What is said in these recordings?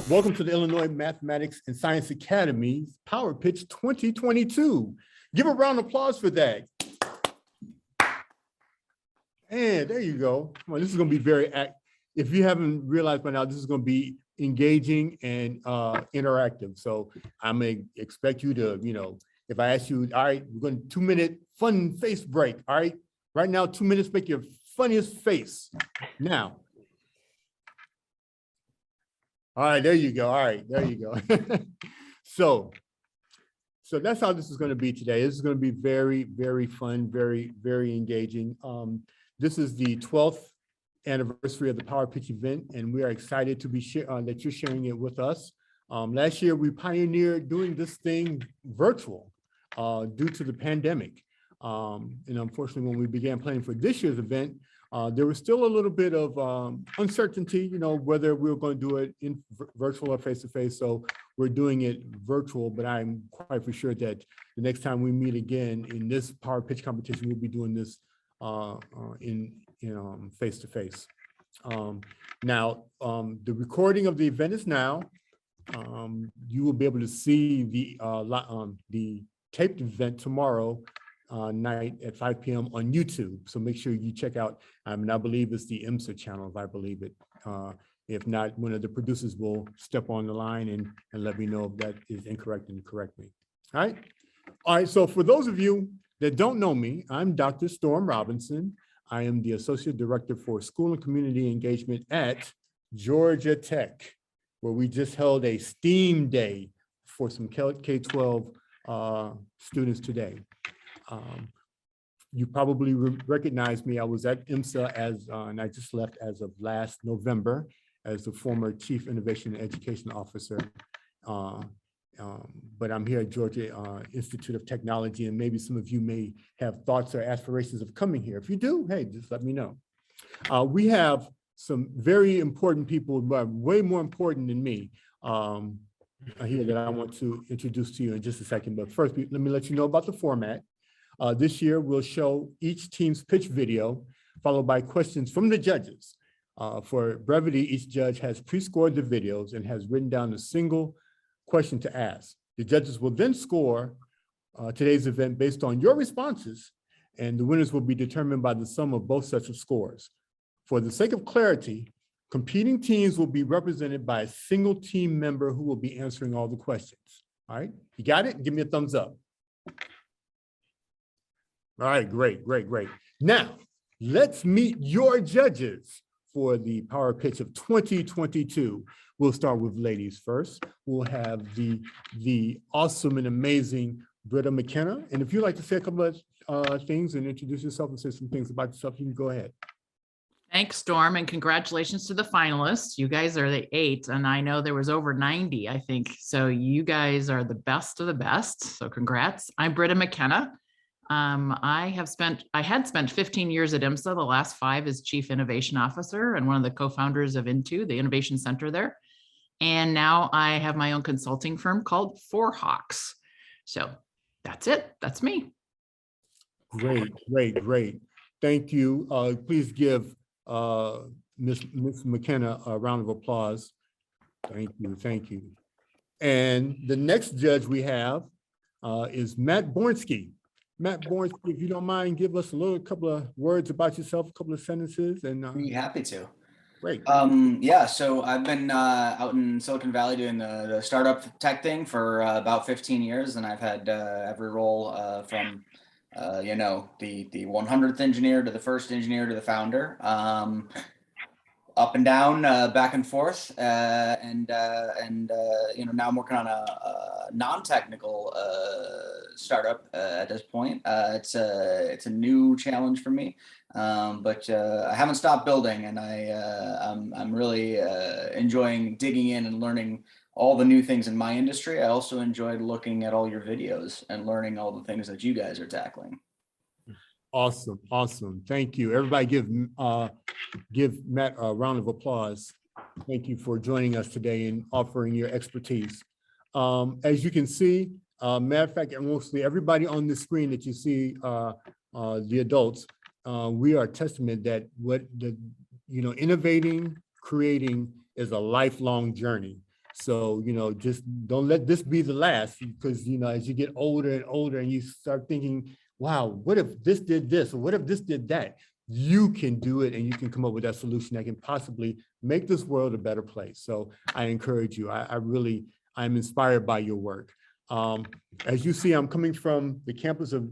Welcome to the Illinois Mathematics and Science Academy's PowerPitch 2022. Give a round of applause for that. And there you go. Well, this is going to be if you haven't realized by now, this is going to be engaging and interactive. So I'm going to expect you to, if I ask you, all right, we're going to 2-minute fun face break. All right, right now, 2 minutes, make your funniest face. Now. All right, there you go. All right, there you go. So that's how this is going to be today. This is going to be very, very fun, very, very engaging. This is the 12th anniversary of the PowerPitch event, and we are excited to be that you're sharing it with us. Last year, we pioneered doing this thing virtual due to the pandemic. And unfortunately, when we began planning for this year's event, there was still a little bit of uncertainty, whether we were going to do it in virtual or face-to-face. So we're doing it virtual, but I'm quite for sure that the next time we meet again in this PowerPitch competition, we'll be doing this in face-to-face. Now, the recording of the event is now. You will be able to see the taped event tomorrow night at 5 p.m. on YouTube. So make sure you check out, and I believe it's the IMSA channel, if I believe it. If not, one of the producers will step on the line and let me know if that is incorrect and correct me. All right, so for those of you that don't know me, I'm Dr. Storm Robinson. I am the Associate Director for School and Community Engagement at Georgia Tech, where we just held a STEAM Day for some K-12 students today. You probably recognize me. I was at IMSA and I just left as of last November as the former Chief Innovation and Education Officer. But I'm here at Georgia Institute of Technology, and maybe some of you may have thoughts or aspirations of coming here. If you do, hey, just let me know. We have some very important people, but way more important than me, here that I want to introduce to you in just a second. But first, let me let you know about the format. This year, we'll show each team's pitch video, followed by questions from the judges. For brevity, each judge has pre-scored the videos and has written down a single question to ask. The judges will then score today's event based on your responses, and the winners will be determined by the sum of both sets of scores. For the sake of clarity, competing teams will be represented by a single team member who will be answering all the questions. All right, you got it? Give me a thumbs up. All right, great. Now, let's meet your judges for the PowerPitch of 2022. We'll start with ladies first. We'll have the awesome and amazing Britta McKenna. And if you'd like to say a couple of things and introduce yourself and say some things about yourself, you can go ahead. Thanks, Storm, and congratulations to the finalists. You guys are the 8, and I know there was over 90, I think. So you guys are the best of the best. So congrats. I'm Britta McKenna. I had spent 15 years at IMSA, the last 5 as Chief Innovation Officer and one of the co-founders of Into, the innovation center there. And now I have my own consulting firm called Four Hawks. So that's it. That's me. Great. Thank you. Please give Ms. McKenna a round of applause. Thank you. And the next judge we have is Matt Bornsky. Matt Bornsky, if you don't mind, give us a couple of words about yourself, a couple of sentences. And I'd be happy to. Great. Yeah, so I've been out in Silicon Valley doing the startup tech thing for about 15 years, and I've had every role from the 100th engineer to the first engineer to the founder, up and down, back and forth, and now I'm working on a non-technical startup at this point. It's a new challenge for me, but I haven't stopped building, and I'm really enjoying digging in and learning all the new things in my industry. I also enjoyed looking at all your videos and learning all the things that you guys are tackling. Awesome. Thank you. Everybody give Matt a round of applause. Thank you for joining us today and offering your expertise. As you can see, matter of fact, mostly everybody on the screen that you see, the adults, we are a testament that innovating, creating is a lifelong journey. So, just don't let this be the last, because, as you get older and older and you start thinking, wow, what if this did this? Or what if this did that? You can do it, and you can come up with that solution that can possibly make this world a better place. So I encourage you. I'm inspired by your work. As you see, I'm coming from the campus of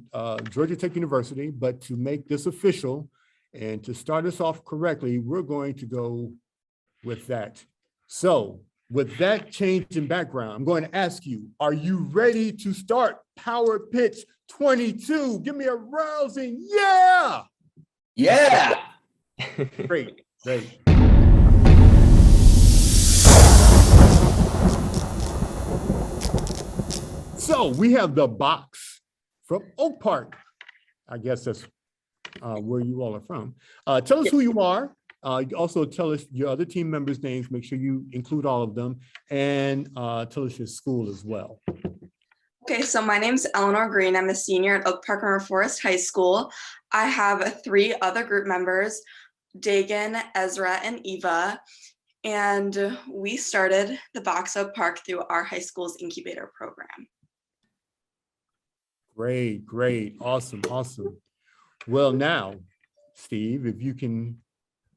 Georgia Tech University, but to make this official and to start us off correctly, we're going to go with that. So with that change in background, I'm going to ask you, are you ready to start Power Pitch 22? Give me a rousing yeah! Yeah. Great. So we have the box from Oak Park. I guess that's where you all are from. Tell us who you are. Also tell us your other team members' names. Make sure you include all of them, and tell us your school as well. Okay, so my name's Eleanor Green. I'm a senior at Oak Park River Forest High School. I have 3 other group members, Dagan, Ezra, and Eva, and we started the Box Oak Park through our high school's incubator program. Great. Awesome. Well, now, Steve, if you can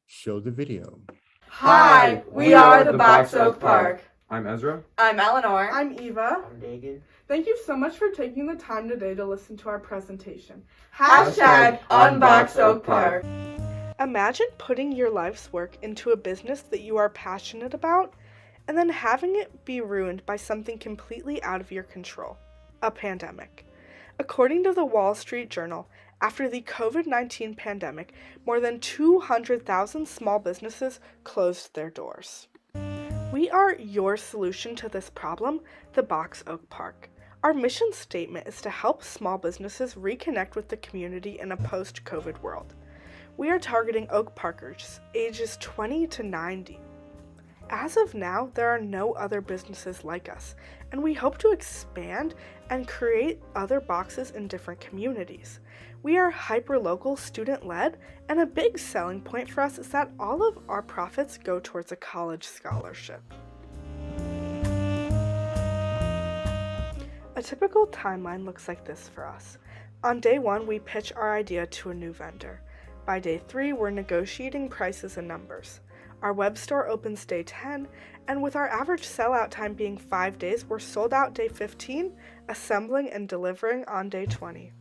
show the video. Hi, we are the Box Oak Park. I'm Ezra. I'm Eleanor. I'm Eva. I'm Dagan. Thank you so much for taking the time today to listen to our presentation. Hashtag Unbox Oak Park. Imagine putting your life's work into a business that you are passionate about and then having it be ruined by something completely out of your control, a pandemic. According to the Wall Street Journal, after the COVID-19 pandemic, more than 200,000 small businesses closed their doors. We are your solution to this problem, the Box Oak Park. Our mission statement is to help small businesses reconnect with the community in a post-COVID world. We are targeting Oak Parkers, ages 20 to 90. As of now, there are no other businesses like us, and we hope to expand and create other boxes in different communities. We are hyper-local, student-led, and a big selling point for us is that all of our profits go towards a college scholarship. A typical timeline looks like this for us. On day 1, we pitch our idea to a new vendor. By day 3, we're negotiating prices and numbers. Our web store opens day 10, and with our average sellout time being 5 days, we're sold out day 15, assembling and delivering on day 20.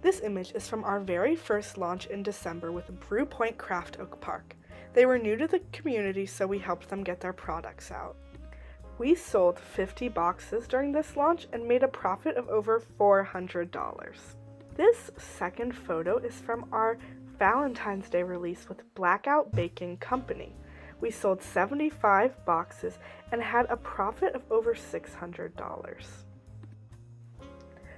This image is from our very first launch in December with Brew Point Craft Oak Park. They were new to the community, so we helped them get their products out. We sold 50 boxes during this launch and made a profit of over $400. This second photo is from our Valentine's Day release with Blackout Baking Company. We sold 75 boxes and had a profit of over $600.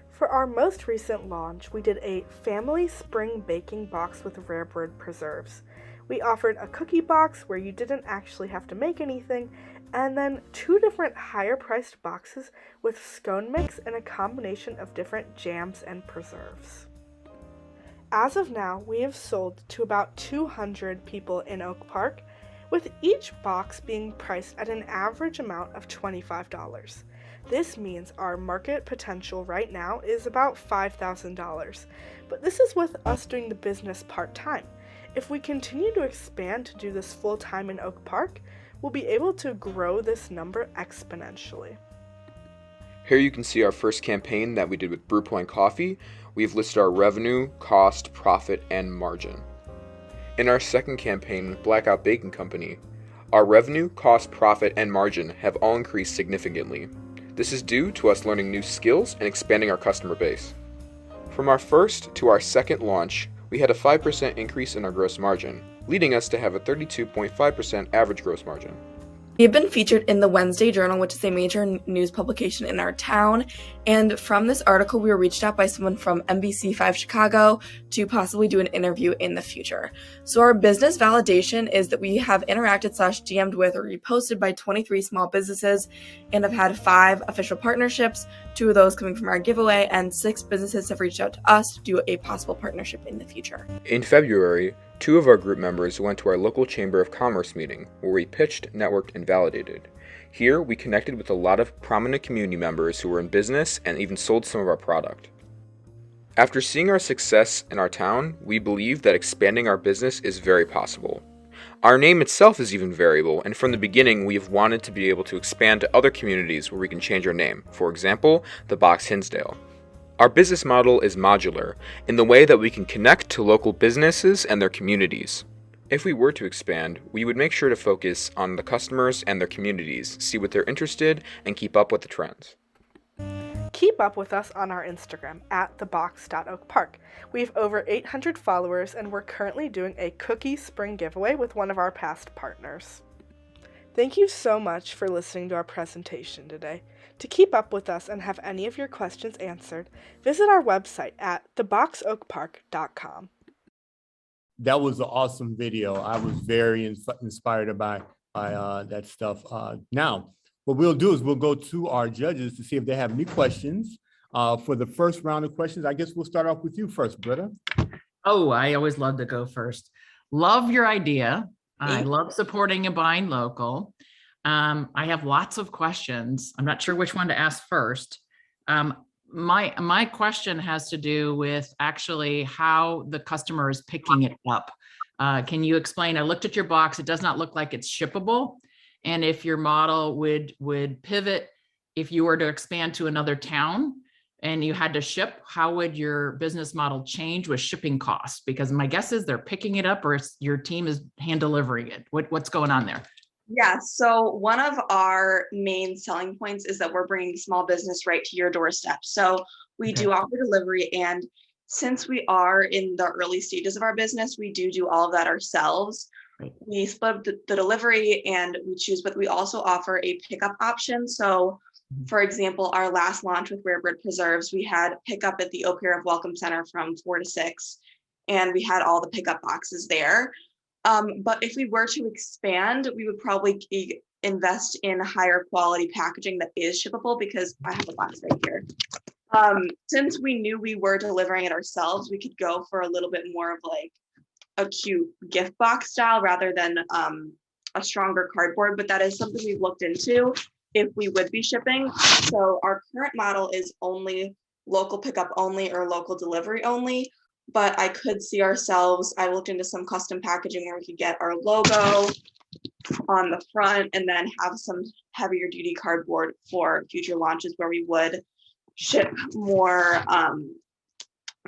For our most recent launch, we did a family spring baking box with rare bird preserves. We offered a cookie box where you didn't actually have to make anything, and then 2 different higher priced boxes with scone mix and a combination of different jams and preserves. As of now, we have sold to about 200 people in Oak Park, with each box being priced at an average amount of $25. This means our market potential right now is about $5,000, but this is with us doing the business part-time. If we continue to expand to do this full-time in Oak Park, we'll be able to grow this number exponentially. Here you can see our first campaign that we did with Brew Point Coffee. We've listed our revenue, cost, profit, and margin. In our second campaign with Blackout Baking Company, our revenue, cost, profit, and margin have all increased significantly. This is due to us learning new skills and expanding our customer base. From our first to our second launch, we had a 5% increase in our gross margin, leading us to have a 32.5% average gross margin. We have been featured in the Wednesday Journal, which is a major news publication in our town, and from this article we were reached out by someone from NBC5 Chicago to possibly do an interview in the future. So our business validation is that we have interacted/DM'd with or reposted by 23 small businesses and have had 5 official partnerships, 2 of those coming from our giveaway, and 6 businesses have reached out to us to do a possible partnership in the future. In February, 2 of our group members went to our local Chamber of Commerce meeting where we pitched, networked, and validated. Here, we connected with a lot of prominent community members who were in business and even sold some of our product. After seeing our success in our town, we believe that expanding our business is very possible. Our name itself is even variable, and from the beginning, we have wanted to be able to expand to other communities where we can change our name. For example, the Box Hinsdale. Our business model is modular in the way that we can connect to local businesses and their communities. If we were to expand, we would make sure to focus on the customers and their communities, see what they're interested in, and keep up with the trends. Keep up with us on our Instagram at thebox.oakpark. We have over 800 followers, and we're currently doing a cookie spring giveaway with one of our past partners. Thank you so much for listening to our presentation today. To keep up with us and have any of your questions answered, visit our website at theboxoakpark.com. That was an awesome video. I was very inspired by that stuff. Now, what we'll do is we'll go to our judges to see if they have any questions. For the first round of questions, I guess we'll start off with you first, Britta. Oh, I always love to go first. Love your idea. I love supporting and buying local. I have lots of questions. I'm not sure which one to ask first. My question has to do with actually how the customer is picking it up. Can you explain? I looked at your box. It does not look like it's shippable. And if your model would pivot, if you were to expand to another town and you had to ship, how would your business model change with shipping costs? Because my guess is they're picking it up, or your team is hand delivering it. What's going on there? Yeah, so one of our main selling points is that we're bringing small business right to your doorstep. So we do offer delivery, and since we are in the early stages of our business, we do all of that ourselves. Right. We split the delivery and we choose, but we also offer a pickup option. So for example, our last launch with Rare Bird Preserves, we had pickup at the Oak Grove Welcome Center from 4 to 6, and we had all the pickup boxes there. But if we were to expand, we would probably invest in higher quality packaging that is shippable, because I have a box right here. Since we knew we were delivering it ourselves, we could go for a little bit more of like a cute gift box style rather than a stronger cardboard, but that is something we've looked into if we would be shipping. So our current model is only local pickup only or local delivery only, but I could see ourselves, I looked into some custom packaging where we could get our logo on the front and then have some heavier duty cardboard for future launches where we would ship more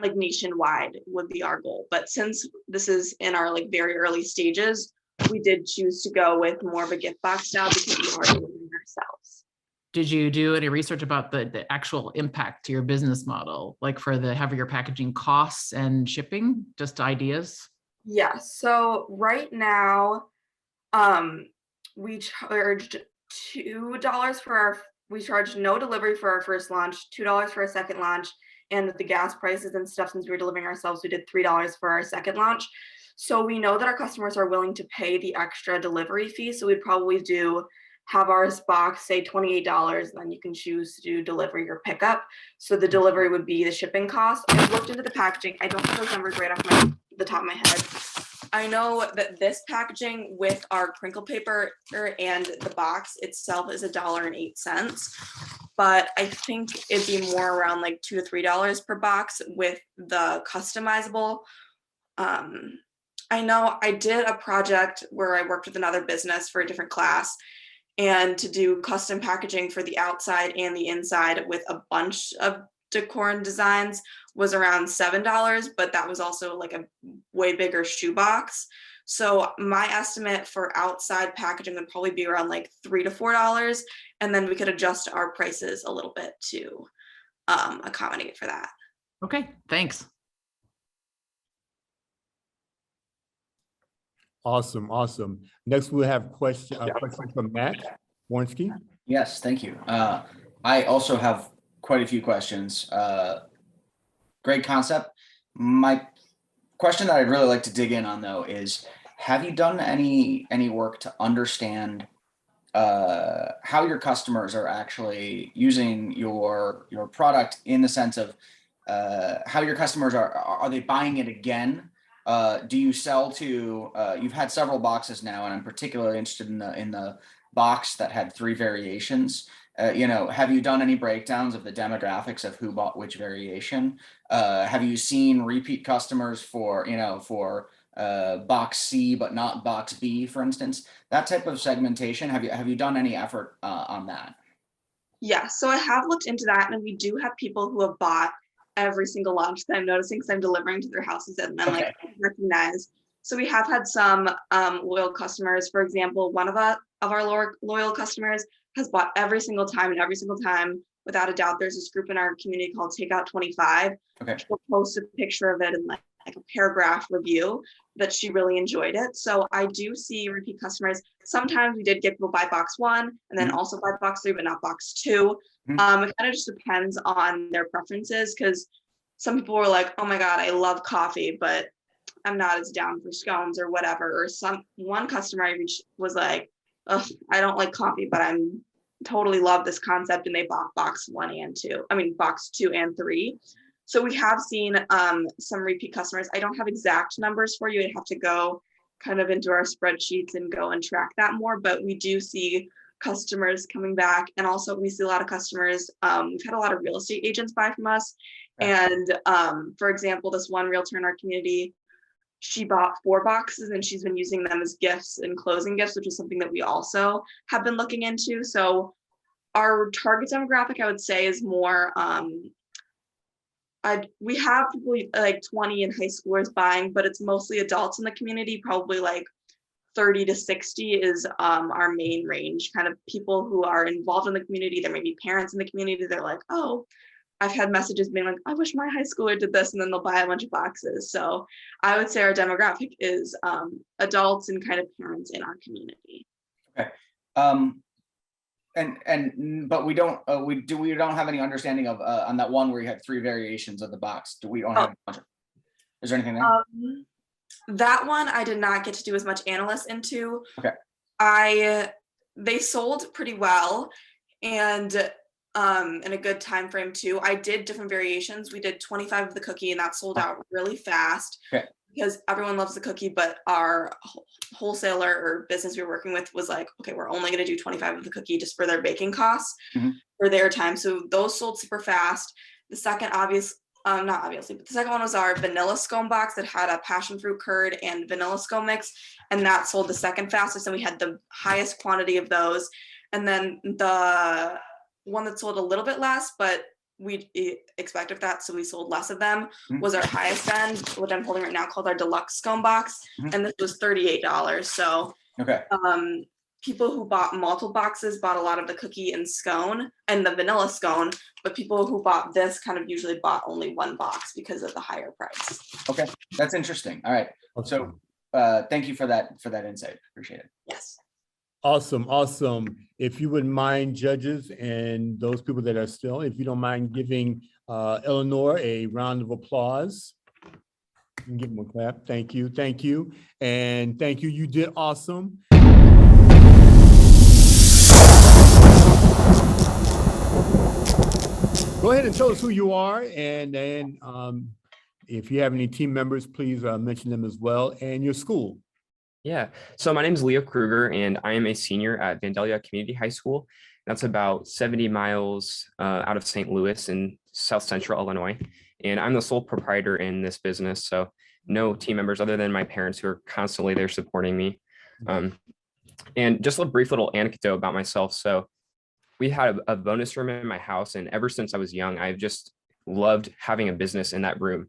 like nationwide would be our goal. But since this is in our like very early stages, we did choose to go with more of a gift box style because we are delivering ourselves. Did you do any research about the actual impact to your business model, like for the heavier packaging costs and shipping? Just ideas? Yeah, so right now, we charged $2 for we charged no delivery for our first launch, $2 for a second launch, and with the gas prices and stuff, since we were delivering ourselves, we did $3 for our second launch. So we know that our customers are willing to pay the extra delivery fee. So we'd probably have our box say $28, then you can choose to do delivery or pickup. So the delivery would be the shipping cost. I looked into the packaging. I don't have those numbers right off the top of my head. I know that this packaging with our crinkle paper and the box itself is $1.08. But I think it'd be more around like $2 to $3 per box with the customizable. I know I did a project where I worked with another business for a different class, and to do custom packaging for the outside and the inside with a bunch of decor and designs was around $7, but that was also like a way bigger shoebox. So my estimate for outside packaging would probably be around like $3 to $4, and then we could adjust our prices a little bit to accommodate for that. Okay, thanks. Awesome. Next, we'll have question from Matt Warnski. Yes, thank you. I also have quite a few questions. Great concept. My question that I'd really like to dig in on, though, is have you done any work to understand how your customers are actually using your product, in the sense of how your customers are they buying it again? Do you sell to you've had several boxes now, and I'm particularly interested in box that had 3 variations. Have you done any breakdowns of the demographics of who bought which variation? Have you seen repeat customers for box C but not box B, for instance? That type of segmentation. Have you done any effort on that? Yeah, so I have looked into that, and we do have people who have bought every single launch that I'm noticing because I'm delivering to their houses and then like recognize. So we have had some loyal customers. For example, one of our loyal customers has bought every single time, and every single time, without a doubt, there's this group in our community called Takeout 25. Okay. She'll post a picture of it and like a paragraph review that she really enjoyed it. So I do see repeat customers. Sometimes we did get people buy box 1 and then also buy box 3, but not box 2. It kind of just depends on their preferences, because some people were like, oh my God, I love coffee, but I'm not as down for scones or whatever. Or one customer I reached was like, ugh, I don't like coffee, but I'm totally love this concept. And they bought box 2 and 3. So we have seen some repeat customers. I don't have exact numbers for you. I'd have to go kind of into our spreadsheets and go and track that more, but we do see customers coming back. And also we see a lot of customers. We've had a lot of real estate agents buy from us. And for example, this one realtor in our community, she bought 4 boxes and she's been using them as gifts and closing gifts, which is something that we also have been looking into. So our target demographic, I would say, is more, we have people like 20 and high schoolers buying, but it's mostly adults in the community. Probably like 30 to 60 is our main range, kind of people who are involved in the community. There may be parents in the community. They're like, oh, I've had messages being like, I wish my high schooler did this, and then they'll buy a bunch of boxes. So I would say our demographic is adults and kind of parents in our community. Okay. But we don't have any understanding of on that one where you had 3 variations of the box. We don't have much. Is there anything there? That one I did not get to do as much analysis into. Okay. They sold pretty well, and in a good time frame too. I did different variations. We did 25 of the cookie, and that sold out really fast. Okay. Because everyone loves the cookie, but our wholesaler or business we were working with was like, okay, we're only going to do 25 of the cookie just for their baking costs for their time. So those sold super fast. The second not obviously, but the second one was our vanilla scone box that had a passion fruit curd and vanilla scone mix, and that sold the second fastest, and we had the highest quantity of those. And then the one that sold a little bit less, but we expected that, so we sold less of them, was our highest end, which I'm holding right now, called our deluxe scone box, and this was $38. So okay. People who bought multiple boxes bought a lot of the cookie and scone and the vanilla scone, but people who bought this kind of usually bought only 1 box because of the higher price. Okay, that's interesting. All right. So thank you for that insight. Appreciate it. Yes. Awesome. Awesome. If you wouldn't mind, judges and those people that are still, if you don't mind giving Eleanor a round of applause. Give them a clap. Thank you. Thank you. And thank you. You did awesome. Go ahead and tell us who you are, and then if you have any team members, please mention them as well, and your school. Yeah, so my name is Leo Kruger, and I am a senior at Vandalia Community High School. That's about 70 miles out of St. Louis in South Central Illinois. And I'm the sole proprietor in this business, so no team members other than my parents who are constantly there supporting me. And just a brief little anecdote about myself. So we had a bonus room in my house, and ever since I was young, I've just loved having a business in that room.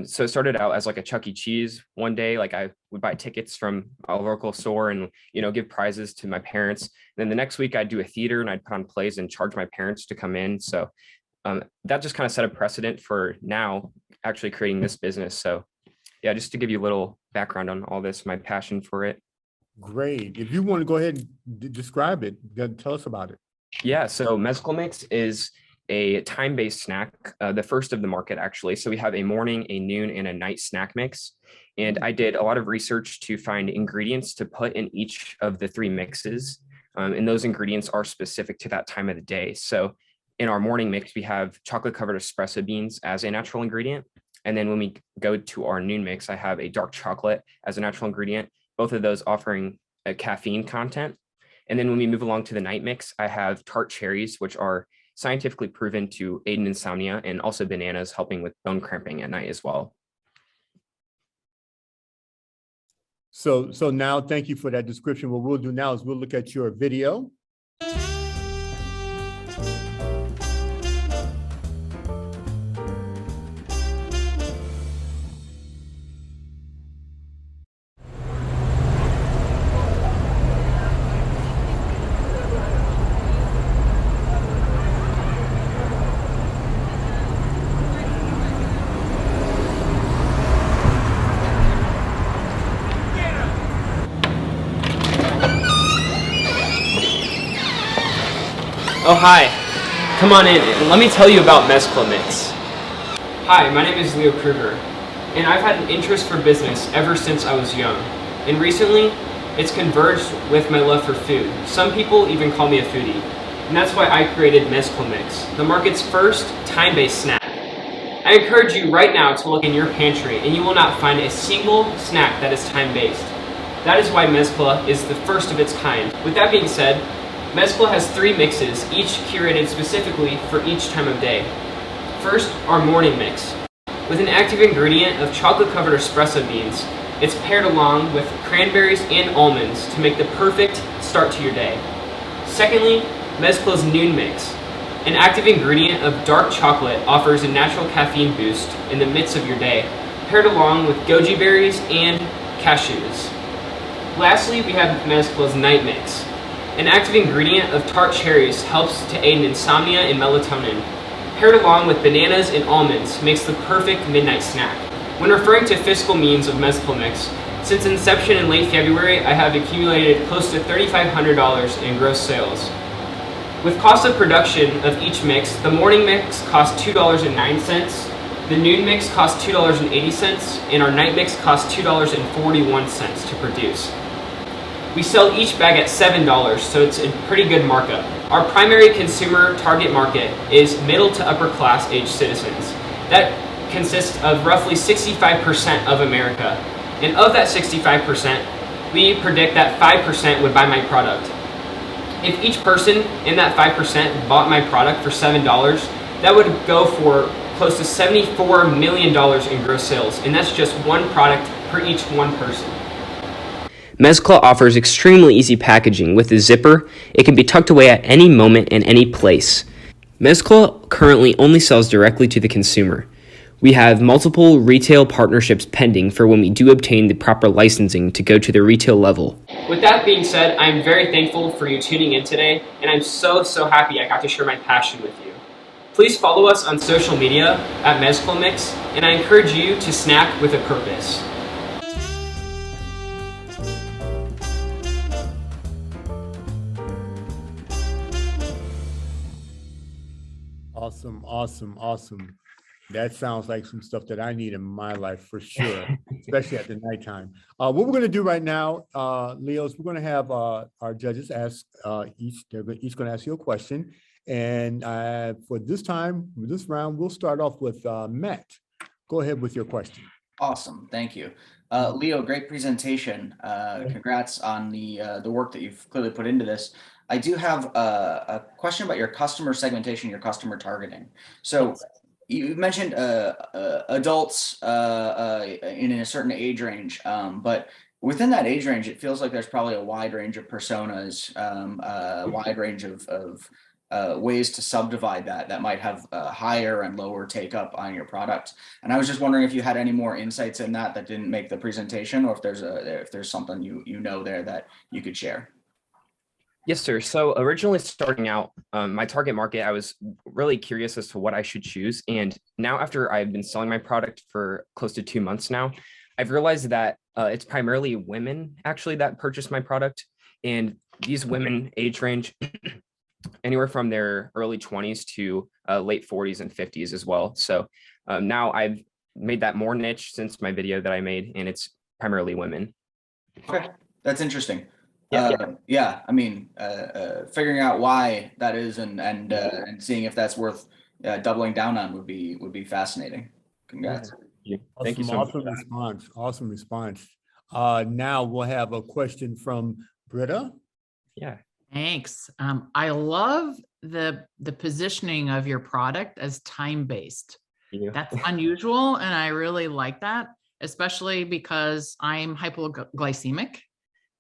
So it started out as like a Chuck E. Cheese one day. Like I would buy tickets from a local store and, give prizes to my parents. And then the next week I'd do a theater and I'd put on plays and charge my parents to come in. So that just kind of set a precedent for now actually creating this business. So yeah, just to give you a little background on all this, my passion for it. Great. If you want to go ahead and describe it, tell us about it. Yeah, so Mezcla Mix is a time-based snack, the first of the market actually. So we have a morning, a noon, and a night snack mix. And I did a lot of research to find ingredients to put in each of the 3 mixes. And those ingredients are specific to that time of the day. So in our morning mix, we have chocolate-covered espresso beans as a natural ingredient. And then when we go to our noon mix, I have a dark chocolate as a natural ingredient, both of those offering a caffeine content. And then when we move along to the night mix, I have tart cherries, which are scientifically proven to aid in insomnia, and also bananas helping with bone cramping at night as well. So now, thank you for that description. What we'll do now is we'll look at your video. Oh, hi. Come on in and let me tell you about Mezcla Mix. Hi, my name is Leo Kruger, and I've had an interest for business ever since I was young. And recently, it's converged with my love for food. Some people even call me a foodie. And that's why I created Mezcla Mix, the market's first time-based snack. I encourage you right now to look in your pantry, and you will not find a single snack that is time-based. That is why Mezcla is the first of its kind. With that being said, Mezcla has 3 mixes, each curated specifically for each time of day. First, our morning mix. With an active ingredient of chocolate-covered espresso beans, it's paired along with cranberries and almonds to make the perfect start to your day. Secondly, Mezcla's noon mix. An active ingredient of dark chocolate offers a natural caffeine boost in the midst of your day, paired along with goji berries and cashews. Lastly, we have Mezcla's night mix. An active ingredient of tart cherries helps to aid in insomnia and melatonin. Paired along with bananas and almonds makes the perfect midnight snack. When referring to fiscal means of Mezcla Mix, since inception in late February, I have accumulated close to $3,500 in gross sales. With cost of production of each mix, the morning mix costs $2.09, the noon mix costs $2.80, and our night mix costs $2.41 to produce. We sell each bag at $7, so it's a pretty good markup. Our primary consumer target market is middle to upper class age citizens. That consists of roughly 65% of America. And of that 65%, we predict that 5% would buy my product. If each person in that 5% bought my product for $7, that would go for close to $74 million in gross sales. And that's just one product per each one person. Mezcla offers extremely easy packaging with a zipper. It can be tucked away at any moment and any place. Mezcla currently only sells directly to the consumer. We have multiple retail partnerships pending for when we do obtain the proper licensing to go to the retail level. With that being said, I'm very thankful for you tuning in today, and I'm so happy I got to share my passion with you. Please follow us on social media at Mezcla Mix, and I encourage you to snack with a purpose. Awesome. That sounds like some stuff that I need in my life for sure, especially at the nighttime. What we're going to do right now, Leo, is we're going to have our judges ask they're each going to ask you a question. And for this round, we'll start off with Matt. Go ahead with your question. Awesome. Thank you. Leo, great presentation. Congrats on the work that you've clearly put into this. I do have a question about your customer segmentation, your customer targeting. So you mentioned adults in a certain age range, but within that age range, it feels like there's probably a wide range of personas, a wide range of ways to subdivide that might have higher and lower take up on your product. And I was just wondering if you had any more insights in that didn't make the presentation, or if there's something you know there that you could share. Yes, sir. So originally starting out, my target market, I was really curious as to what I should choose. And now after I've been selling my product for close to 2 months now, I've realized that it's primarily women actually that purchase my product. And these women age range anywhere from their early 20s to late 40s and 50s as well. So now I've made that more niche since my video that I made, and it's primarily women. Okay, that's interesting. Yeah. I mean, figuring out why that is and seeing if that's worth doubling down on would be fascinating. Congrats. Thank you so much. Awesome response. Now we'll have a question from Britta. Yeah. Thanks. I love the positioning of your product as time-based. Yeah. That's unusual, and I really like that, especially because I'm hypoglycemic.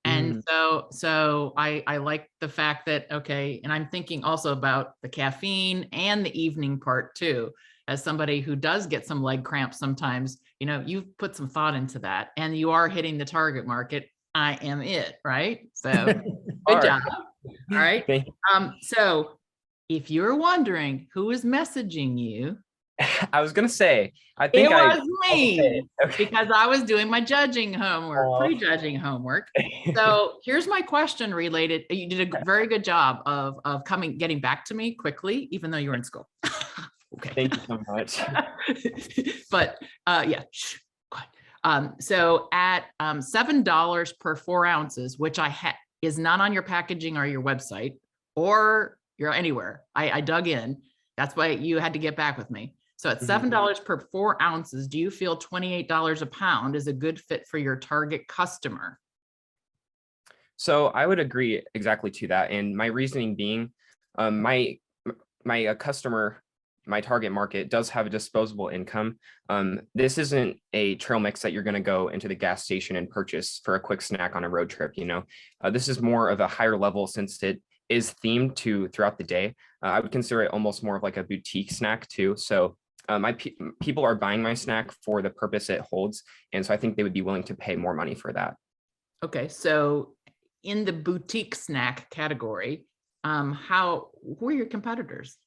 And so I like the fact that, okay, and I'm thinking also about the caffeine and the evening part too. As somebody who does get some leg cramps sometimes, you've put some thought into that, and you are hitting the target market. I am it, right? So good job. All right. Thank you. So if you're wondering who is messaging you, I was gonna say, I think it was me, Okay. because I was doing my judging homework, pre-judging homework. So here's my question related. You did a very good job of getting back to me quickly, even though you were in school. Okay. Thank you so much. But yeah. So at $7 per 4 ounces, which is not on your packaging or your website or you're anywhere. I dug in. That's why you had to get back with me. So at $7 per 4 ounces, do you feel $28 a pound is a good fit for your target customer? So I would agree exactly to that. And my reasoning being, my customer, my target market does have a disposable income. This isn't a trail mix that you're going to go into the gas station and purchase for a quick snack on a road trip. This is more of a higher level since it is themed to throughout the day. I would consider it almost more of like a boutique snack too. So people are buying my snack for the purpose it holds. And so I think they would be willing to pay more money for that. Okay. So in the boutique snack category, who are your competitors?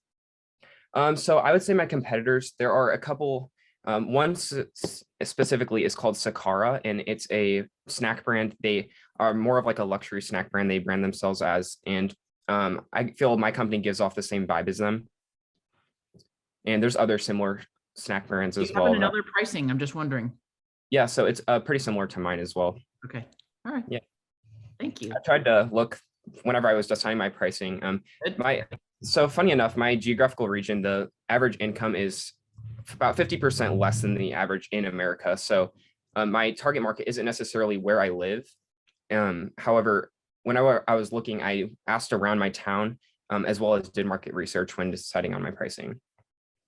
So I would say my competitors, there are a couple. One specifically is called Sakara, and it's a snack brand. They are more of like a luxury snack brand. They brand themselves as, and I feel my company gives off the same vibe as them. And there's other similar snack brands as well. Another pricing, I'm just wondering. Yeah, so it's pretty similar to mine as well. Okay. All right. Yeah. Thank you. I tried to look whenever I was deciding my pricing. So funny enough, my geographical region, the average income is about 50% less than the average in America. So my target market isn't necessarily where I live. However, when I was looking, I asked around my town as well as did market research when deciding on my pricing.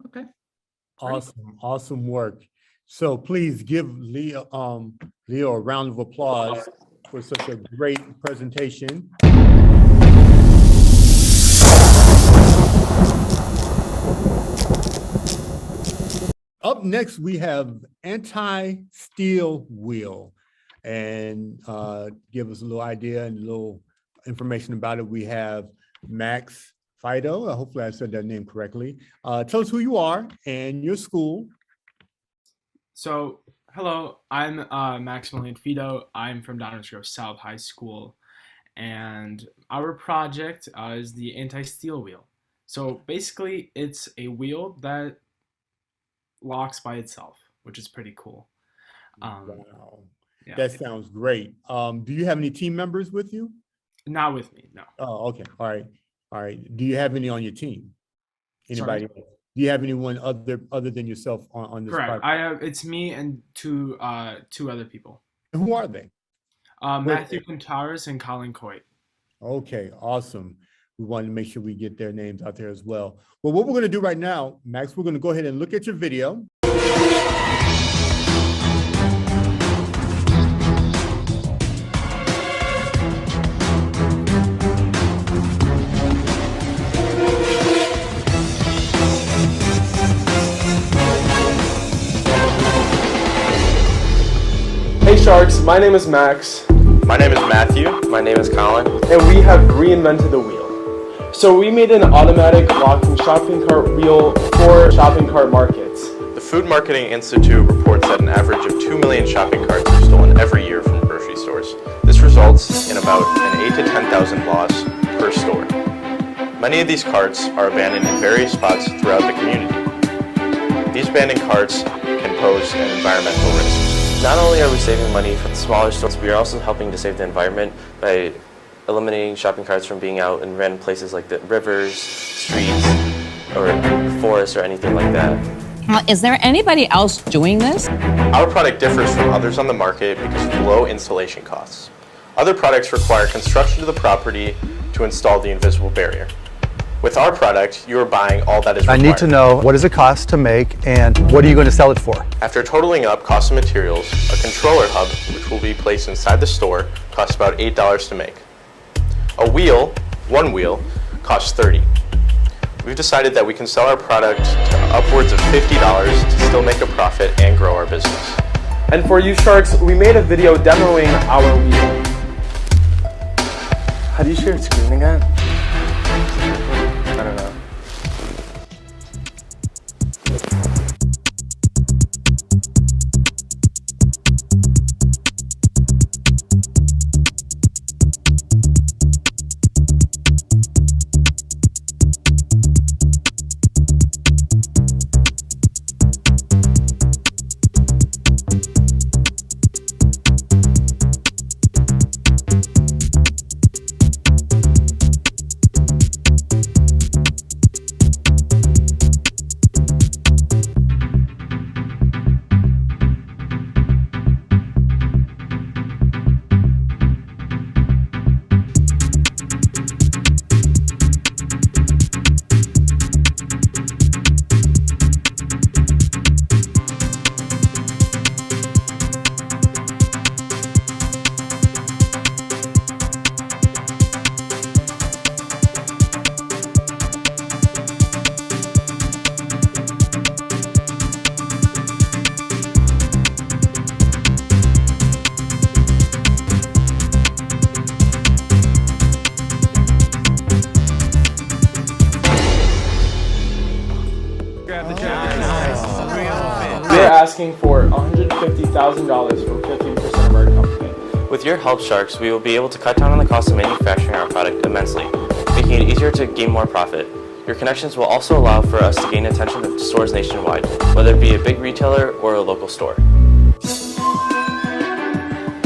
Okay. Awesome work. So please give Leo a round of applause for such a great presentation. Up next, we have anti-steel wheel, and give us a little idea and a little information about it. We have Max Fido. Hopefully I said that name correctly. Tell us who you are and your school. So, hello, I'm Maximilian Fido. I'm from Downers Grove South High School, and our project is the anti-steel wheel. So basically, it's a wheel that locks by itself, which is pretty cool. Wow, yeah. That sounds great. Do you have any team members with you? Not with me, no. Oh, okay. All right. Do you have any on your team? Anybody? Sorry? Do you have anyone other than yourself on this Correct. project? It's me and two other people. Who are they? Matthew Contreras and Colin Coit. Okay, awesome. We wanted to make sure we get their names out there as well. Well, what we're going to do right now, Max, we're going to go ahead and look at your video. Hey Sharks, my name is Max. My name is Matthew. My name is Colin. And we have reinvented the wheel. So we made an automatic locking shopping cart wheel for shopping cart markets. The Food Marketing Institute reports that an average of 2 million shopping carts are stolen every year from grocery stores. This results in about an 8,000 to 10,000 loss per store. Many of these carts are abandoned in various spots throughout the community. These abandoned carts can pose an environmental risk. Not only are we saving money for the smaller stores, we are also helping to save the environment by eliminating shopping carts from being out in random places like the rivers, streets, or forests or anything like that. Is there anybody else doing this? Our product differs from others on the market because of low installation costs. Other products require construction to the property to install the invisible barrier. With our product, you are buying all that is required. I need to know, what does it cost to make and what are you going to sell it for? After totaling up cost of materials, a controller hub, which will be placed inside the store, costs about $8 to make. A wheel, one wheel, costs $30. We've decided that we can sell our product to upwards of $50 to still make a profit and grow our business. And for you sharks, we made a video demoing our wheel. How do you share screen again? I don't know. They're asking for $150,000 for 15% of our company. With your help, Sharks, we will be able to cut down on the cost of manufacturing our product immensely, making it easier to gain more profit. Your connections will also allow for us to gain attention of stores nationwide, whether it be a big retailer or a local store.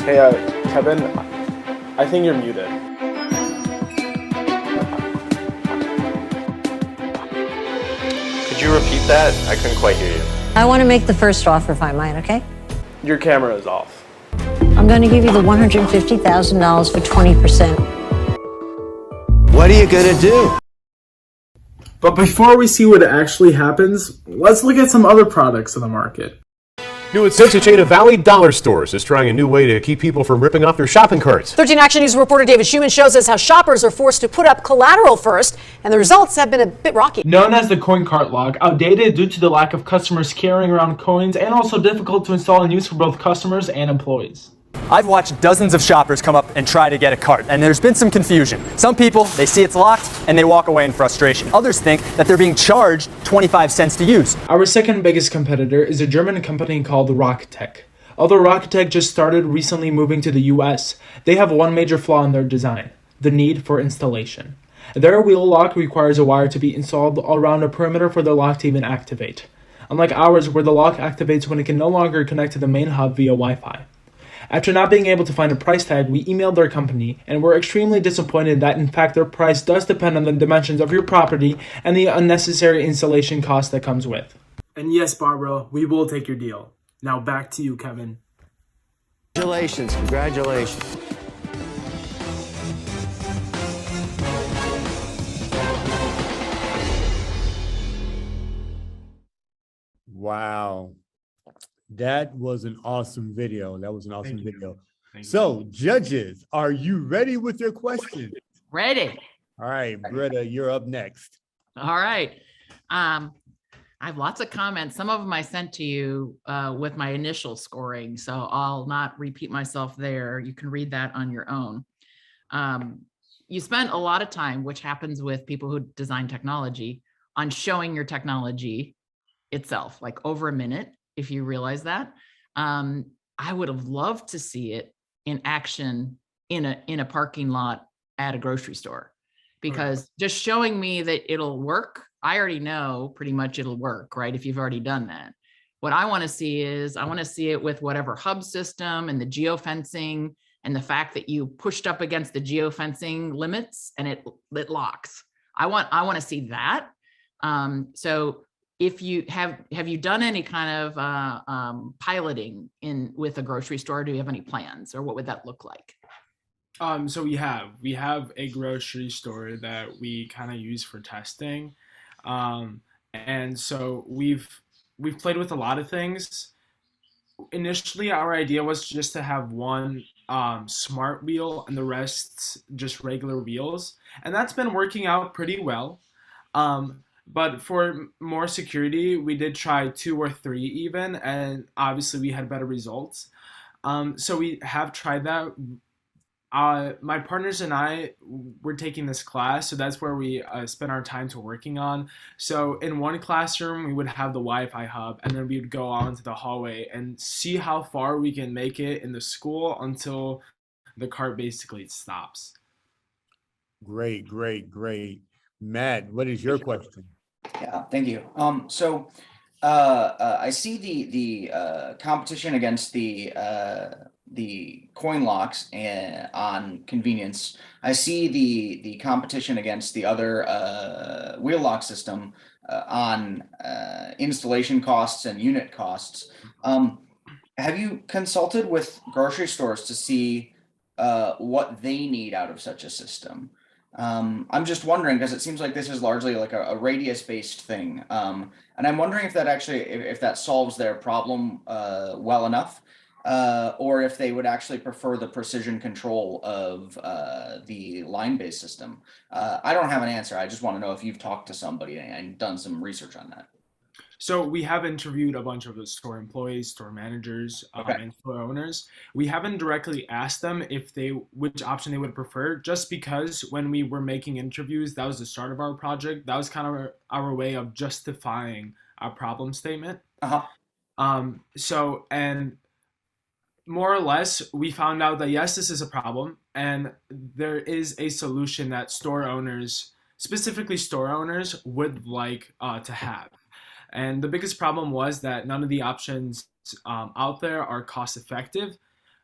Hey, Kevin, I think you're muted. Could you repeat that? I couldn't quite hear you. I want to make the first offer if I might, okay? Your camera is off. I'm going to give you the $150,000 for 20%. What are you going to do? But before we see what actually happens, let's look at some other products in the market. New at Cincy chain of Valley Dollar Stores is trying a new way to keep people from ripping off their shopping carts. 13 Action News reporter David Schumann shows us how shoppers are forced to put up collateral first, and the results have been a bit rocky. Known as the coin cart lock, outdated due to the lack of customers carrying around coins and also difficult to install and use for both customers and employees. I've watched dozens of shoppers come up and try to get a cart, and there's been some confusion. Some people, they see it's locked and they walk away in frustration. Others think that they're being charged 25 cents to use. Our second biggest competitor is a German company called Rocketech. Although Rocketech just started recently moving to the US, they have one major flaw in their design: the need for installation. Their wheel lock requires a wire to be installed around a perimeter for the lock to even activate, unlike ours where the lock activates when it can no longer connect to the main hub via Wi-Fi. After not being able to find a price tag, we emailed their company and were extremely disappointed that in fact their price does depend on the dimensions of your property and the unnecessary installation cost that comes with. And yes, Barbara, we will take your deal. Now back to you, Kevin. Congratulations, congratulations. Wow. That was an awesome video. That was an awesome video. So, judges, are you ready with your questions? Ready. All right, Britta, you're up next. All right. I have lots of comments. Some of them I sent to you with my initial scoring, so I'll not repeat myself there. You can read that on your own. You spent a lot of time, which happens with people who design technology, on showing your technology itself, like over a minute. If you realize that, I would have loved to see it in action in a parking lot at a grocery store, because just showing me that it'll work, I already know pretty much it'll work, right? If you've already done that. What I want to see is I want to see it with whatever hub system and the geofencing and the fact that you pushed up against the geofencing limits and it locks. I want to see that. So if you have you done any kind of piloting with a grocery store? Do you have any plans, or what would that look like? So we have a grocery store that we kind of use for testing, and so we've played with a lot of things. Initially, our idea was just to have one smart wheel and the rest just regular wheels, and that's been working out pretty well. But for more security, we did try two or three even, and obviously we had better results. So we have tried that. My partners and I were taking this class, so that's where we spent our time to working on. So in one classroom, we would have the Wi-Fi hub, and then we would go out into the hallway and see how far we can make it in the school until the cart basically stops. Great, great, great. Matt, what is your question? Yeah, thank you. So I see the competition against the coin locks on convenience. I see the competition against the other wheel lock system on installation costs and unit costs. Have you consulted with grocery stores to see what they need out of such a system? I'm just wondering because it seems like this is largely like a radius-based thing, and I'm wondering if that actually if that solves their problem well enough, or if they would actually prefer the precision control of the line-based system. I don't have an answer. I just want to know if you've talked to somebody and done some research on that. So we have interviewed a bunch of the store employees, store managers, and store owners. We haven't directly asked them which option they would prefer, just because when we were making interviews, that was the start of our project. That was kind of our way of justifying our problem statement. And more or less, we found out that yes, this is a problem, and there is a solution that store owners, specifically store owners, would like to have. And the biggest problem was that none of the options out there are cost effective.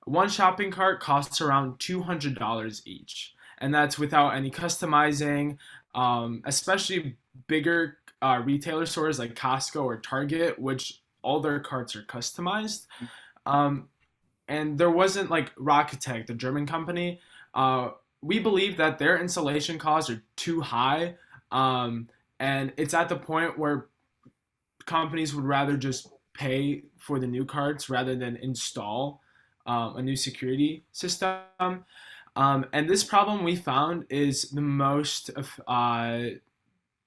One shopping cart costs around $200 each, and that's without any customizing, especially bigger retailer stores like Costco or Target, which all their carts are customized. And there wasn't like Rocketech, the German company. We believe that their installation costs are too high, and it's at the point where companies would rather just pay for the new carts rather than install a new security system. And this problem we found is the most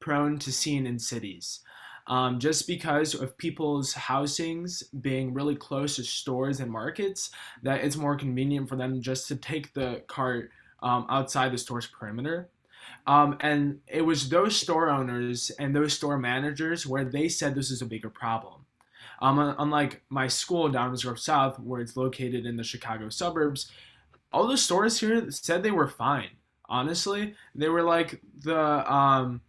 prone to seen in cities. Just because of people's housings being really close to stores and markets, that it's more convenient for them just to take the cart outside the store's perimeter. And it was those store owners and those store managers where they said this is a bigger problem. Unlike my school, Downers Grove South, where it's located in the Chicago suburbs, all the stores here said they were fine. Honestly, they were like the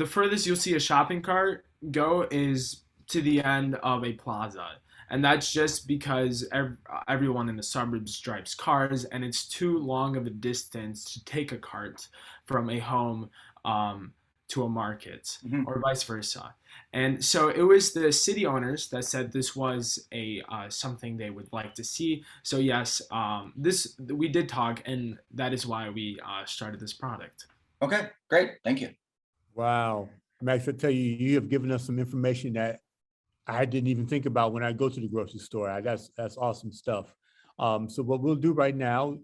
furthest you'll see a shopping cart go is to the end of a plaza. And that's just because everyone in the suburbs drives cars, and it's too long of a distance to take a cart from a home to a market, or vice versa. And so it was the city owners that said this was a something they would like to see. So yes, we did talk, and that is why we started this product. Okay, great, thank you. Wow, Max, I tell you, you have given us some information that I didn't even think about when I go to the grocery store. That's awesome stuff. So what we'll do right now,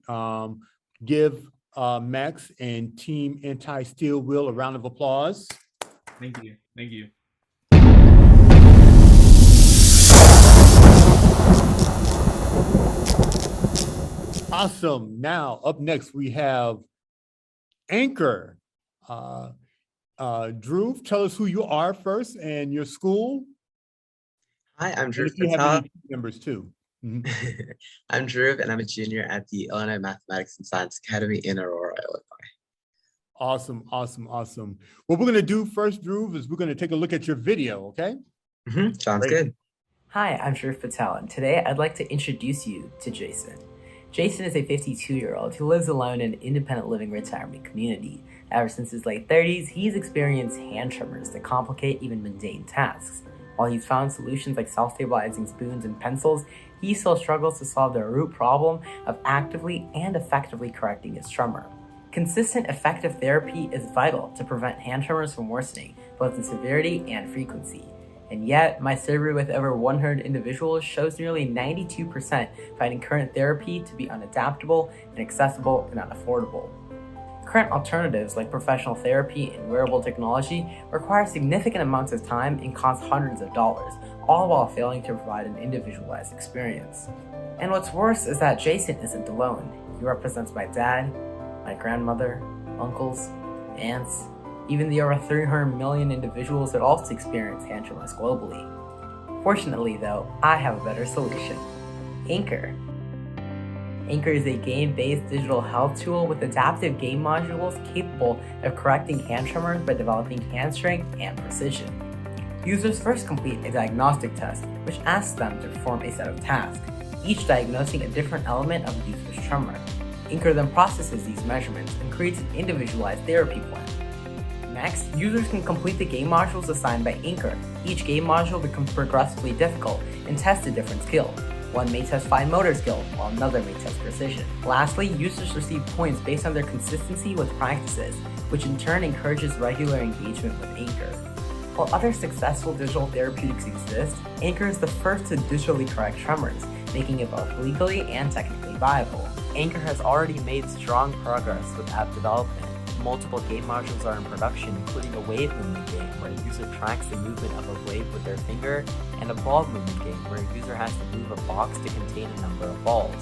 give Max and Team Anti-Steel Wheel a round of applause. Thank you. Thank you. Awesome. Now, up next, we have Anchor. Drew, tell us who you are first and your school. Hi, I'm Drew. If you have any members too. I'm Drew, and I'm a junior at the Illinois Mathematics and Science Academy in Aurora, Illinois. Awesome, awesome, awesome. What we're going to do first, Drew, is we're going to take a look at your video, okay? Sounds good. Hi, I'm Drew Patel, and today I'd like to introduce you to Jason. Jason is a 52-year-old who lives alone in an independent living retirement community. Ever since his late 30s, he's experienced hand tremors that complicate even mundane tasks. While he's found solutions like self-stabilizing spoons and pencils, he still struggles to solve the root problem of actively and effectively correcting his tremor. Consistent, effective therapy is vital to prevent hand tremors from worsening, both in severity and frequency. And yet, my survey with over 100 individuals shows nearly 92% finding current therapy to be unadaptable, inaccessible, and unaffordable. Current alternatives like professional therapy and wearable technology require significant amounts of time and cost hundreds of dollars, all while failing to provide an individualized experience. And what's worse is that Jason isn't alone. He represents my dad, my grandmother, uncles, aunts, even the over 300 million individuals that also experience hand tremors globally. Fortunately though, I have a better solution. Anchor. Anchor is a game-based digital health tool with adaptive game modules capable of correcting hand tremors by developing hand strength and precision. Users first complete a diagnostic test, which asks them to perform a set of tasks, each diagnosing a different element of the user's tremor. Anchor then processes these measurements and creates an individualized therapy plan. Next, users can complete the game modules assigned by Anchor. Each game module becomes progressively difficult and tests a different skill. One may test fine motor skill, while another may test precision. Lastly, users receive points based on their consistency with practices, which in turn encourages regular engagement with Anchor. While other successful digital therapeutics exist, Anchor is the first to digitally correct tremors, making it both legally and technically viable. Anchor has already made strong progress with app development. Multiple game modules are in production, including a wave movement game where a user tracks the movement of a wave with their finger, and a ball movement game where a user has to move a box to contain a number of balls.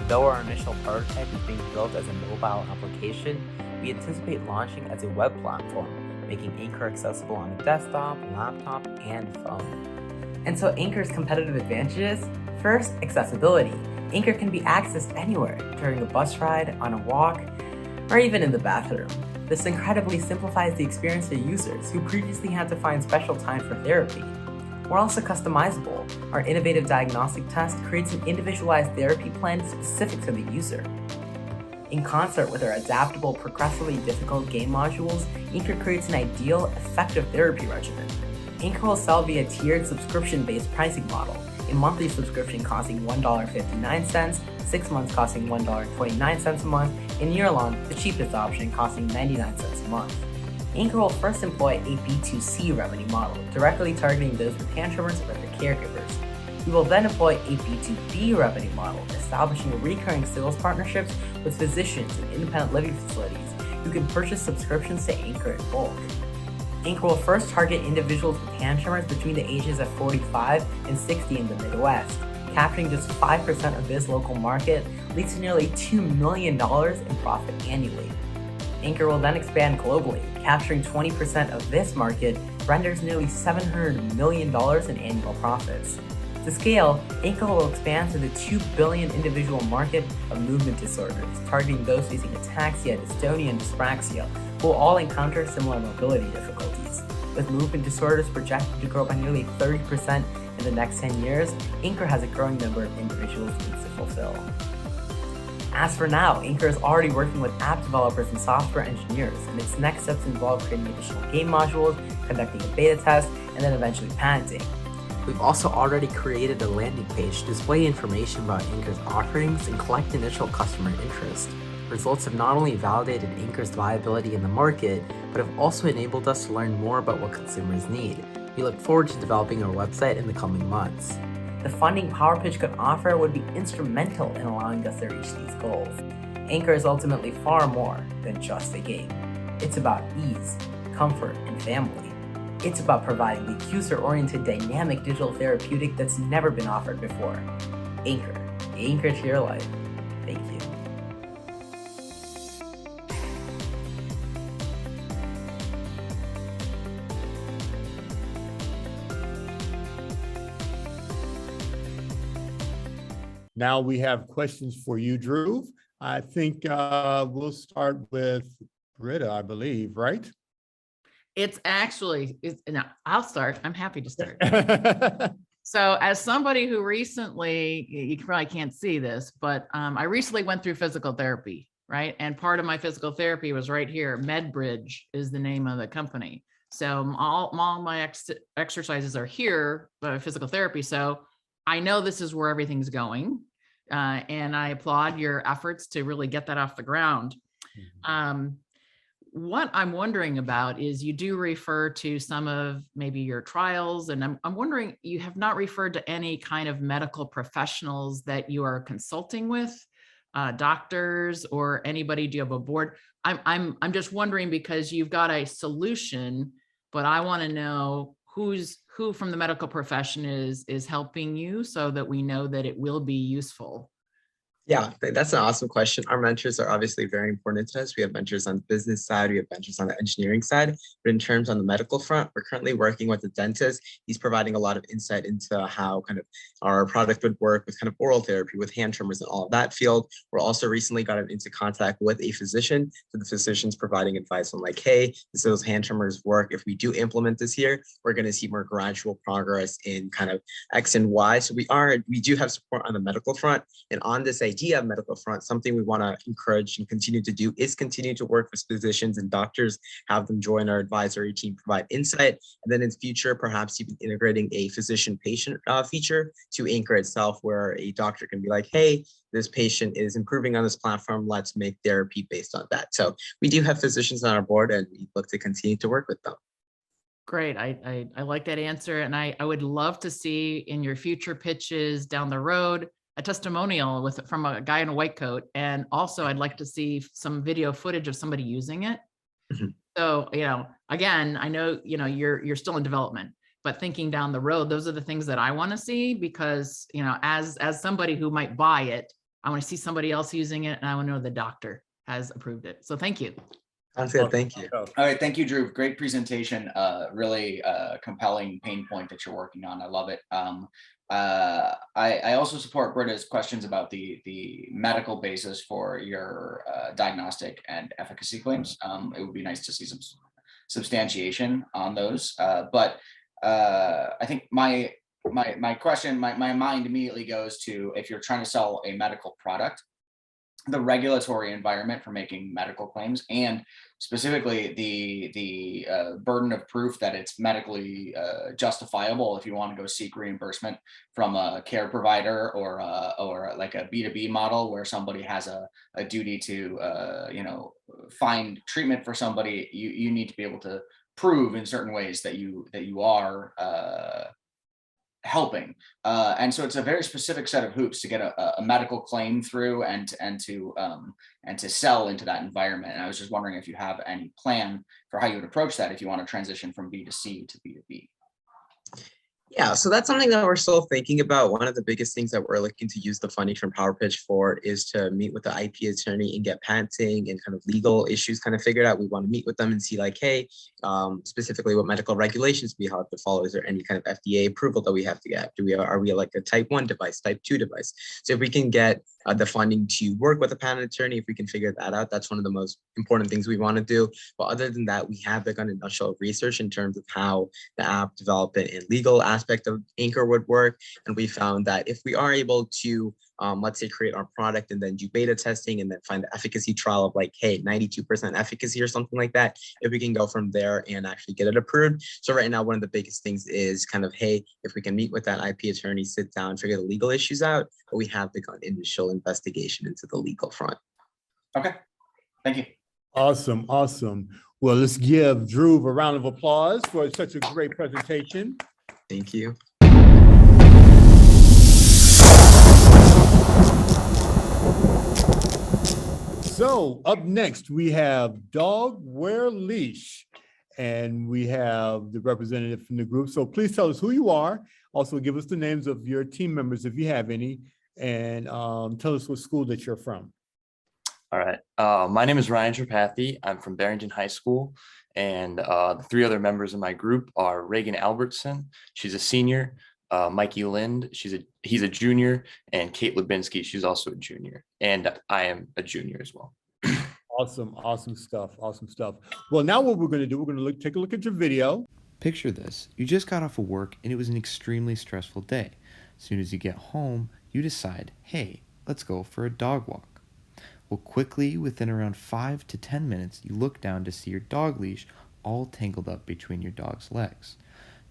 Though our initial prototype is being built as a mobile application, we anticipate launching as a web platform, making Anchor accessible on a desktop, laptop, and phone. And so Anchor's competitive advantages? First, accessibility. Anchor can be accessed anywhere, during a bus ride, on a walk, or even in the bathroom. This incredibly simplifies the experience for users who previously had to find special time for therapy. We're also customizable. Our innovative diagnostic test creates an individualized therapy plan specific to the user. In concert with our adaptable, progressively difficult game modules, Anchor creates an ideal, effective therapy regimen. Anchor will sell via tiered subscription-based pricing model, a monthly subscription costing $1.59, 6 months costing $1.29 a month, and year-long, the cheapest option costing 99 cents a month. Anchor will first employ a B2C revenue model, directly targeting those with hand tremors or their caregivers. We will then employ a B2B revenue model, establishing recurring sales partnerships with physicians and independent living facilities who can purchase subscriptions to Anchor in bulk. Anchor will first target individuals with hand tremors between the ages of 45 and 60 in the Midwest. Capturing just 5% of this local market leads to nearly $2 million in profit annually. Anchor will then expand globally. Capturing 20% of this market renders nearly $700 million in annual profits. To scale, Anchor will expand to the 2 billion individual market of movement disorders, targeting those facing ataxia, dystonia, and dyspraxia, who will all encounter similar mobility difficulties. With movement disorders projected to grow by nearly 30% in the next 10 years, Anchor has a growing number of individuals it needs to fulfill. As for now, Anchor is already working with app developers and software engineers, and its next steps involve creating additional game modules, conducting a beta test, and then eventually patenting. We've also already created a landing page to display information about Anchor's offerings and collect initial customer interest. Results have not only validated Anchor's viability in the market, but have also enabled us to learn more about what consumers need. We look forward to developing our website in the coming months. The funding PowerPitch could offer would be instrumental in allowing us to reach these goals. Anchor is ultimately far more than just a game. It's about ease, comfort, and family. It's about providing the user-oriented dynamic digital therapeutic that's never been offered before. Anchor, anchor to your life. Thank you. Now we have questions for you, Drew. I think we'll start with Britta, I believe, right? It's actually, no, I'll start. I'm happy to start. So as somebody who recently, you probably can't see this, but I recently went through physical therapy, right? And part of my physical therapy was right here. MedBridge is the name of the company. So all my exercises are here, physical therapy. So I know this is where everything's going, and I applaud your efforts to really get that off the ground. What I'm wondering about is you do refer to some of maybe your trials, and I'm wondering, you have not referred to any kind of medical professionals that you are consulting with, doctors or anybody. Do you have a board? I'm just wondering because you've got a solution, but I want to know who from the medical profession is helping you so that we know that it will be useful. Yeah, that's an awesome question. Our mentors are obviously very important to us. We have mentors on the business side, we have mentors on the engineering side, but in terms on the medical front, we're currently working with a dentist. He's providing a lot of insight into how kind of our product would work with kind of oral therapy, with hand trimmers and all of that field. We're also recently gotten into contact with a physician. So the physician's providing advice on like, hey, this is those hand trimmers work. If we do implement this here, we're going to see more gradual progress in kind of X and Y. So we do have support on the medical front. And on this idea of medical front, something we want to encourage and continue to do is continue to work with physicians and doctors, have them join our advisory team, provide insight, and then in future, perhaps even integrating a physician-patient feature to anchor itself, where a doctor can be like, hey, this patient is improving on this platform, let's make therapy based on that. So we do have physicians on our board, and we look to continue to work with them. Great. I like that answer. And I would love to see in your future pitches down the road a testimonial from a guy in a white coat. And also I'd like to see some video footage of somebody using it. So, again, I know, you're still in development, but thinking down the road, those are the things that I want to see because, as somebody who might buy it, I want to see somebody else using it and I want to know the doctor has approved it. So thank you. Sounds good. Thank you. All right. Thank you, Drew. Great presentation. Really compelling pain point that you're working on. I love it. I also support Britta's questions about the medical basis for your diagnostic and efficacy claims. It would be nice to see some substantiation on those. But I think my question, my mind immediately goes to, if you're trying to sell a medical product, the regulatory environment for making medical claims, and specifically the burden of proof that it's medically justifiable if you want to go seek reimbursement from a care provider or like a B2B model where somebody has a duty to find treatment for somebody. You need to be able to prove in certain ways that you are helping, and so it's a very specific set of hoops to get a medical claim through and to sell into that environment. And I was just wondering if you have any plan for how you would approach that if you want to transition from B2C to B2B. Yeah, so that's something that we're still thinking about. One of the biggest things that we're looking to use the funding from PowerPitch for is to meet with the IP attorney and get patenting and kind of legal issues kind of figured out. We want to meet with them and see like, hey, specifically what medical regulations we have to follow. Is there any kind of FDA approval that we have to get? Are we like a type 1 device, type 2 device? So if we can get the funding to work with a patent attorney, if we can figure that out, that's one of the most important things we want to do. But other than that, we have begun initial research in terms of how the app development and legal aspect of Anchor would work. And we found that if we are able to, let's say, create our product and then do beta testing and then find the efficacy trial of like, hey, 92% efficacy or something like that, if we can go from there and actually get it approved. So right now, one of the biggest things is kind of, hey, if we can meet with that IP attorney, sit down, figure the legal issues out, but we have begun initial investigation into the legal front. Okay, thank you. Awesome, awesome. Well, let's give Drew a round of applause for such a great presentation. Thank you. So up next, we have Dogware Leash, and we have the representative from the group. So please tell us who you are. Also give us the names of your team members if you have any, and tell us what school that you're from. All right. My name is Ryan Tripathi. I'm from Barrington High School, and the three other members of my group are Reagan Albertson. She's a senior. Mikey Lind, he's a junior, and Kate Lubinsky, she's also a junior, and I am a junior as well. Awesome stuff. Well, now what we're going to do, we're going to take a look at your video. Picture this. You just got off of work and it was an extremely stressful day. As soon as you get home, you decide, hey, let's go for a dog walk. Well, quickly, within around 5 to 10 minutes, you look down to see your dog leash all tangled up between your dog's legs.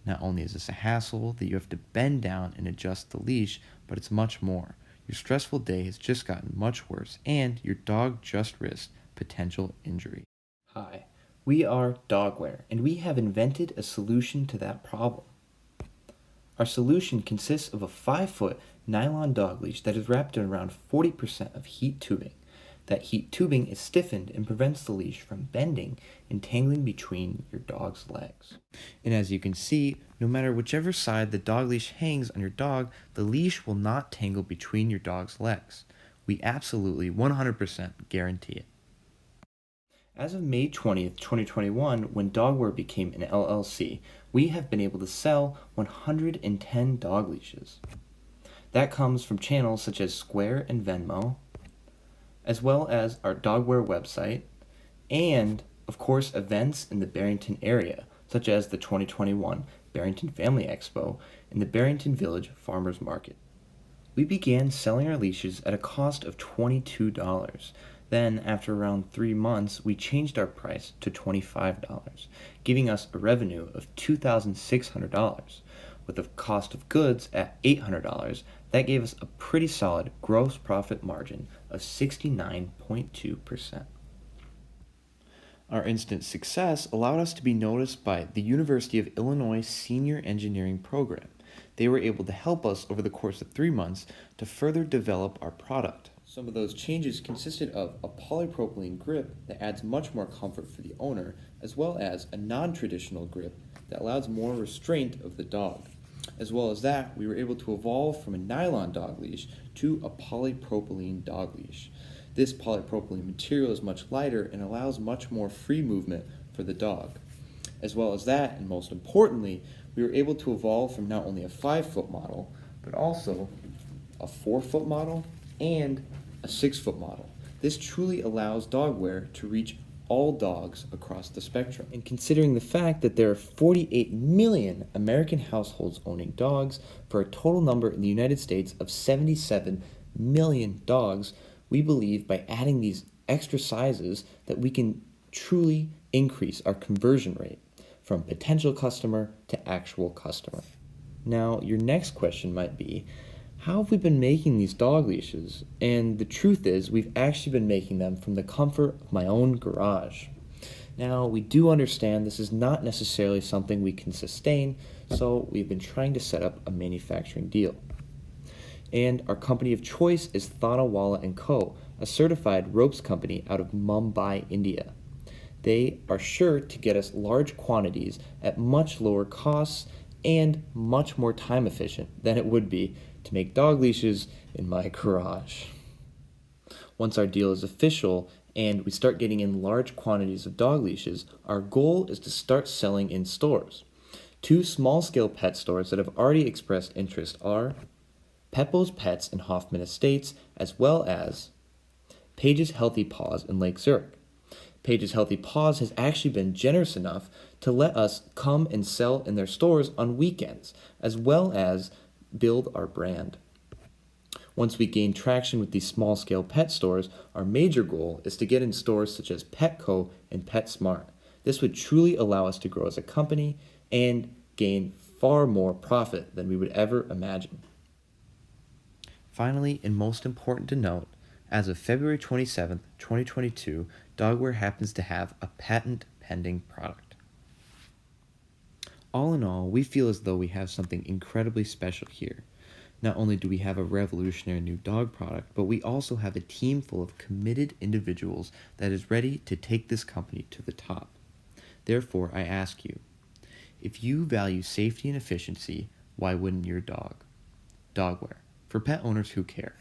Not only is this a hassle that you have to bend down and adjust the leash, but it's much more. Your stressful day has just gotten much worse, and your dog just risked potential injury. Hi, we are Dogware, and we have invented a solution to that problem. Our solution consists of a 5-foot nylon dog leash that is wrapped in around 40% of heat tubing. That heat tubing is stiffened and prevents the leash from bending and tangling between your dog's legs. And as you can see, no matter whichever side the dog leash hangs on your dog, the leash will not tangle between your dog's legs. We absolutely 100% guarantee it. As of May 20th, 2021, when Dogware became an LLC, we have been able to sell 110 dog leashes. That comes from channels such as Square and Venmo, as well as our Dogware website, and, of course, events in the Barrington area, such as the 2021 Barrington Family Expo and the Barrington Village Farmers Market. We began selling our leashes at a cost of $22. Then, after around 3 months, we changed our price to $25, giving us a revenue of $2,600. With the cost of goods at $800, that gave us a pretty solid gross profit margin of 69.2%. Our instant success allowed us to be noticed by the University of Illinois Senior Engineering Program. They were able to help us over the course of 3 months to further develop our product. Some of those changes consisted of a polypropylene grip that adds much more comfort for the owner, as well as a non-traditional grip that allows more restraint of the dog. As well as that, we were able to evolve from a nylon dog leash to a polypropylene dog leash. This polypropylene material is much lighter and allows much more free movement for the dog. As well as that, and most importantly, we were able to evolve from not only a 5-foot model, but also a 4-foot model and a 6-foot model. This truly allows Dogware to reach all dogs across the spectrum. And considering the fact that there are 48 million American households owning dogs, for a total number in the United States of 77 million dogs, we believe by adding these extra sizes that we can truly increase our conversion rate from potential customer to actual customer. Now, your next question might be, how have we been making these dog leashes? And the truth is, we've actually been making them from the comfort of my own garage. Now, we do understand this is not necessarily something we can sustain, so we've been trying to set up a manufacturing deal. And our company of choice is Thanawala & Co., a certified ropes company out of Mumbai, India. They are sure to get us large quantities at much lower costs and much more time efficient than it would be to make dog leashes in my garage. Once our deal is official and we start getting in large quantities of dog leashes, our goal is to start selling in stores. 2 small-scale pet stores that have already expressed interest are Peppo's Pets in Hoffman Estates, as well as Page's Healthy Paws in Lake Zurich. Page's Healthy Paws has actually been generous enough to let us come and sell in their stores on weekends, as well as build our brand. Once we gain traction with these small-scale pet stores, our major goal is to get in stores such as Petco and PetSmart. This would truly allow us to grow as a company and gain far more profit than we would ever imagine. Finally, and most important to note, as of February 27th, 2022, Dogware happens to have a patent-pending product. All in all, we feel as though we have something incredibly special here. Not only do we have a revolutionary new dog product, but we also have a team full of committed individuals that is ready to take this company to the top. Therefore, I ask you, if you value safety and efficiency, why wouldn't your dog? Dogware, for pet owners who care.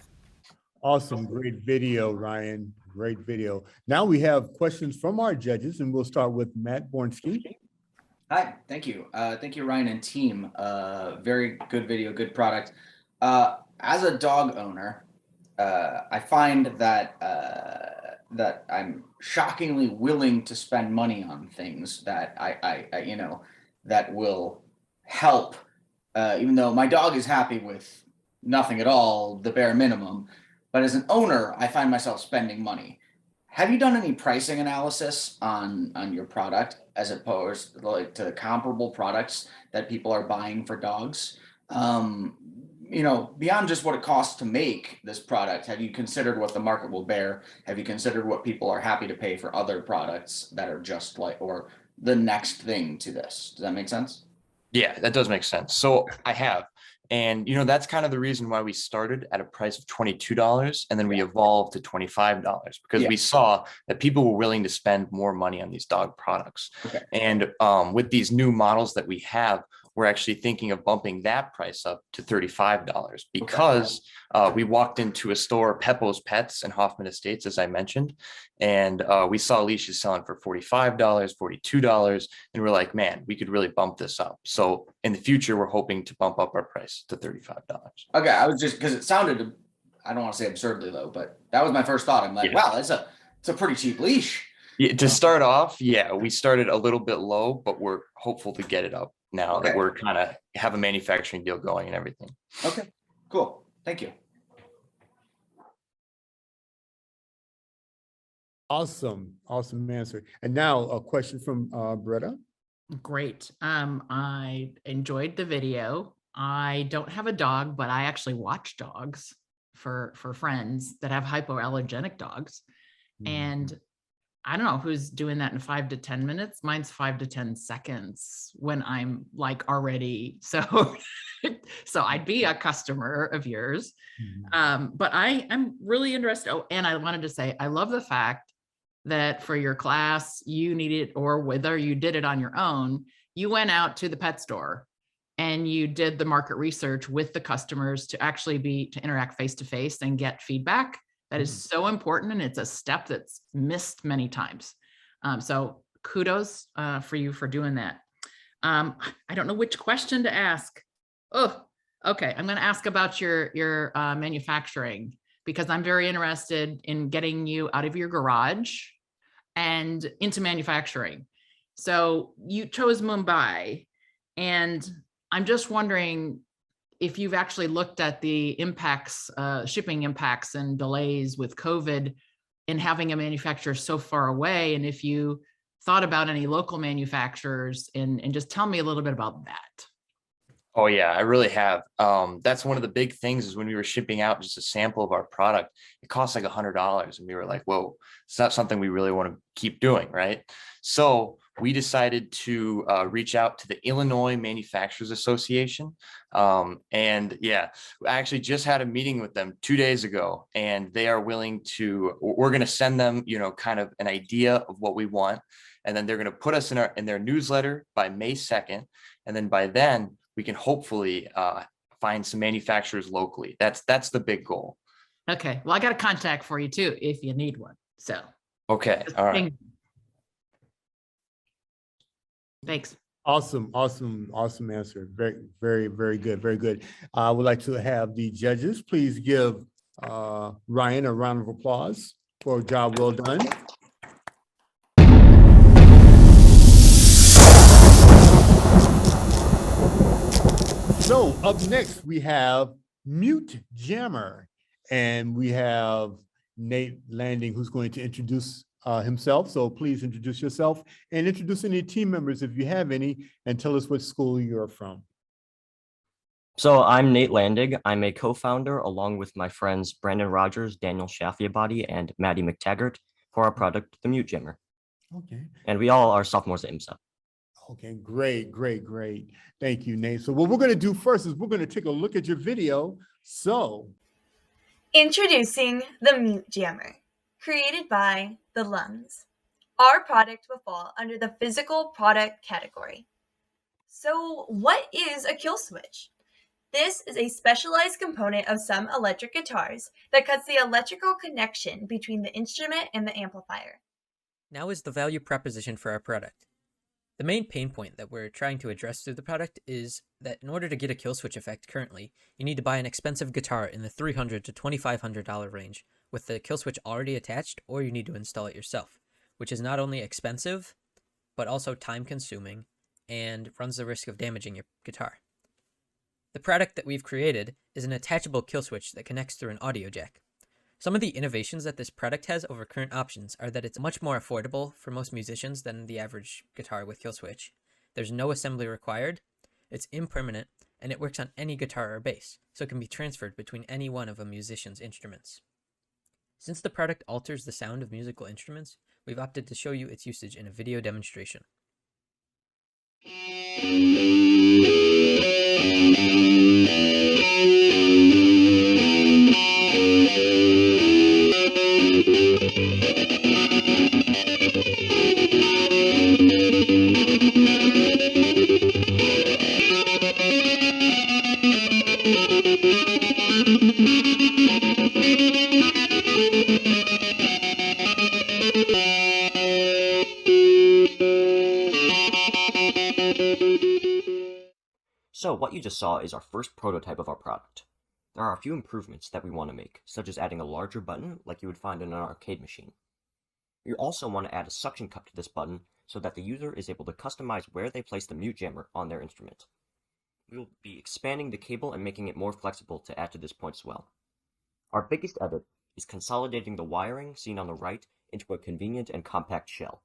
Awesome, great video, Ryan, great video. Now we have questions from our judges, and we'll start with Matt Bornski. Hi, thank you. Thank you, Ryan and team. Very good video, good product. As a dog owner, I find that that I'm shockingly willing to spend money on things that I that will help. Even though my dog is happy with nothing at all, the bare minimum. But as an owner, I find myself spending money. have you done any pricing analysis on your product as opposed like to comparable products that people are buying for dogs? Beyond just what it costs to make this product, have you considered what the market will bear? Have you considered what people are happy to pay for other products that are just like, or the next thing to this? Does that make sense? Yeah, that does make sense. So I have. And that's kind of the reason why we started at a price of $22 and then we evolved to $25 because we saw that people were willing to spend more money on these dog products. And with these new models that we have, we're actually thinking of bumping that price up to $35 because we walked into a store, Peppo's Pets in Hoffman Estates, as I mentioned, and we saw leashes selling for $45, $42, and we're like, man, we could really bump this up. So in the future, we're hoping to bump up our price to $35. Okay, I was just because it sounded, I don't want to say absurdly low, but that was my first thought. I'm like, wow, it's a pretty cheap leash. Yeah, to start off, we started a little bit low, but we're hopeful to get it up now that we're kind of have a manufacturing deal going and everything. Okay, cool. Thank you. Awesome answer. And now a question from Britta. Great. I enjoyed the video. I don't have a dog, but I actually watch dogs for friends that have hypoallergenic dogs. And I don't know who's doing that in 5 to 10 minutes. Mine's 5 to 10 seconds when I'm like already. So I'd be a customer of yours. But I'm really interested. Oh, and I wanted to say, I love the fact that for your class, you needed, or whether you did it on your own, you went out to the pet store and you did the market research with the customers to actually to interact face-to-face and get feedback. That is so important, and it's a step that's missed many times. So kudos for you for doing that. I don't know which question to ask. Oh, okay. I'm going to ask about your manufacturing because I'm very interested in getting you out of your garage and into manufacturing. So you chose Mumbai, and I'm just wondering if you've actually looked at the impacts, shipping impacts and delays with COVID in having a manufacturer so far away, and if you thought about any local manufacturers, and just tell me a little bit about that. Oh yeah, I really have. That's one of the big things is when we were shipping out just a sample of our product, it cost like $100. And we were like, whoa, it's not something we really want to keep doing, right? So we decided to reach out to the Illinois Manufacturers Association. And yeah, I actually just had a meeting with them 2 days ago, and they are willing to, we're going to send them, kind of an idea of what we want. And then they're going to put us in their newsletter by May 2nd. And then by then, we can hopefully find some manufacturers locally. That's the big goal. Okay. Well, I got a contact for you too, if you need one. So. Okay. All right. Thanks. Awesome answer. Very good. I would like to have the judges please give Ryan a round of applause for a job well done. So up next, we have Mute Jammer, and we have Nate Landing, who's going to introduce himself. So please introduce yourself and introduce any team members if you have any, and tell us what school you're from. So I'm Nate Landig. I'm a co-founder along with my friends Brandon Rogers, Daniel Shaffiabody, and Maddie McTaggart for our product, the Mute Jammer. Okay. And we all are sophomores at IMSA. Okay, great. Thank you, Nate. So what we're going to do first is we're going to take a look at your video. So introducing the Mute Jammer, created by The Lungs. Our product will fall under the physical product category. So what is a kill switch? This is a specialized component of some electric guitars that cuts the electrical connection between the instrument and the amplifier. Now is the value proposition for our product. The main pain point that we're trying to address through the product is that in order to get a kill switch effect currently, you need to buy an expensive guitar in the $300 to $2,500 range with the kill switch already attached, or you need to install it yourself, which is not only expensive, but also time consuming and runs the risk of damaging your guitar. The product that we've created is an attachable kill switch that connects through an audio jack. Some of the innovations that this product has over current options are that it's much more affordable for most musicians than the average guitar with kill switch. There's no assembly required, it's impermanent, and it works on any guitar or bass, so it can be transferred between any one of a musician's instruments. Since the product alters the sound of musical instruments, we've opted to show you its usage in a video demonstration. So what you just saw is our first prototype of our product. There are a few improvements that we want to make, such as adding a larger button like you would find in an arcade machine. We also want to add a suction cup to this button so that the user is able to customize where they place the mute jammer on their instrument. We will be expanding the cable and making it more flexible to add to this point as well. Our biggest edit is consolidating the wiring seen on the right into a convenient and compact shell.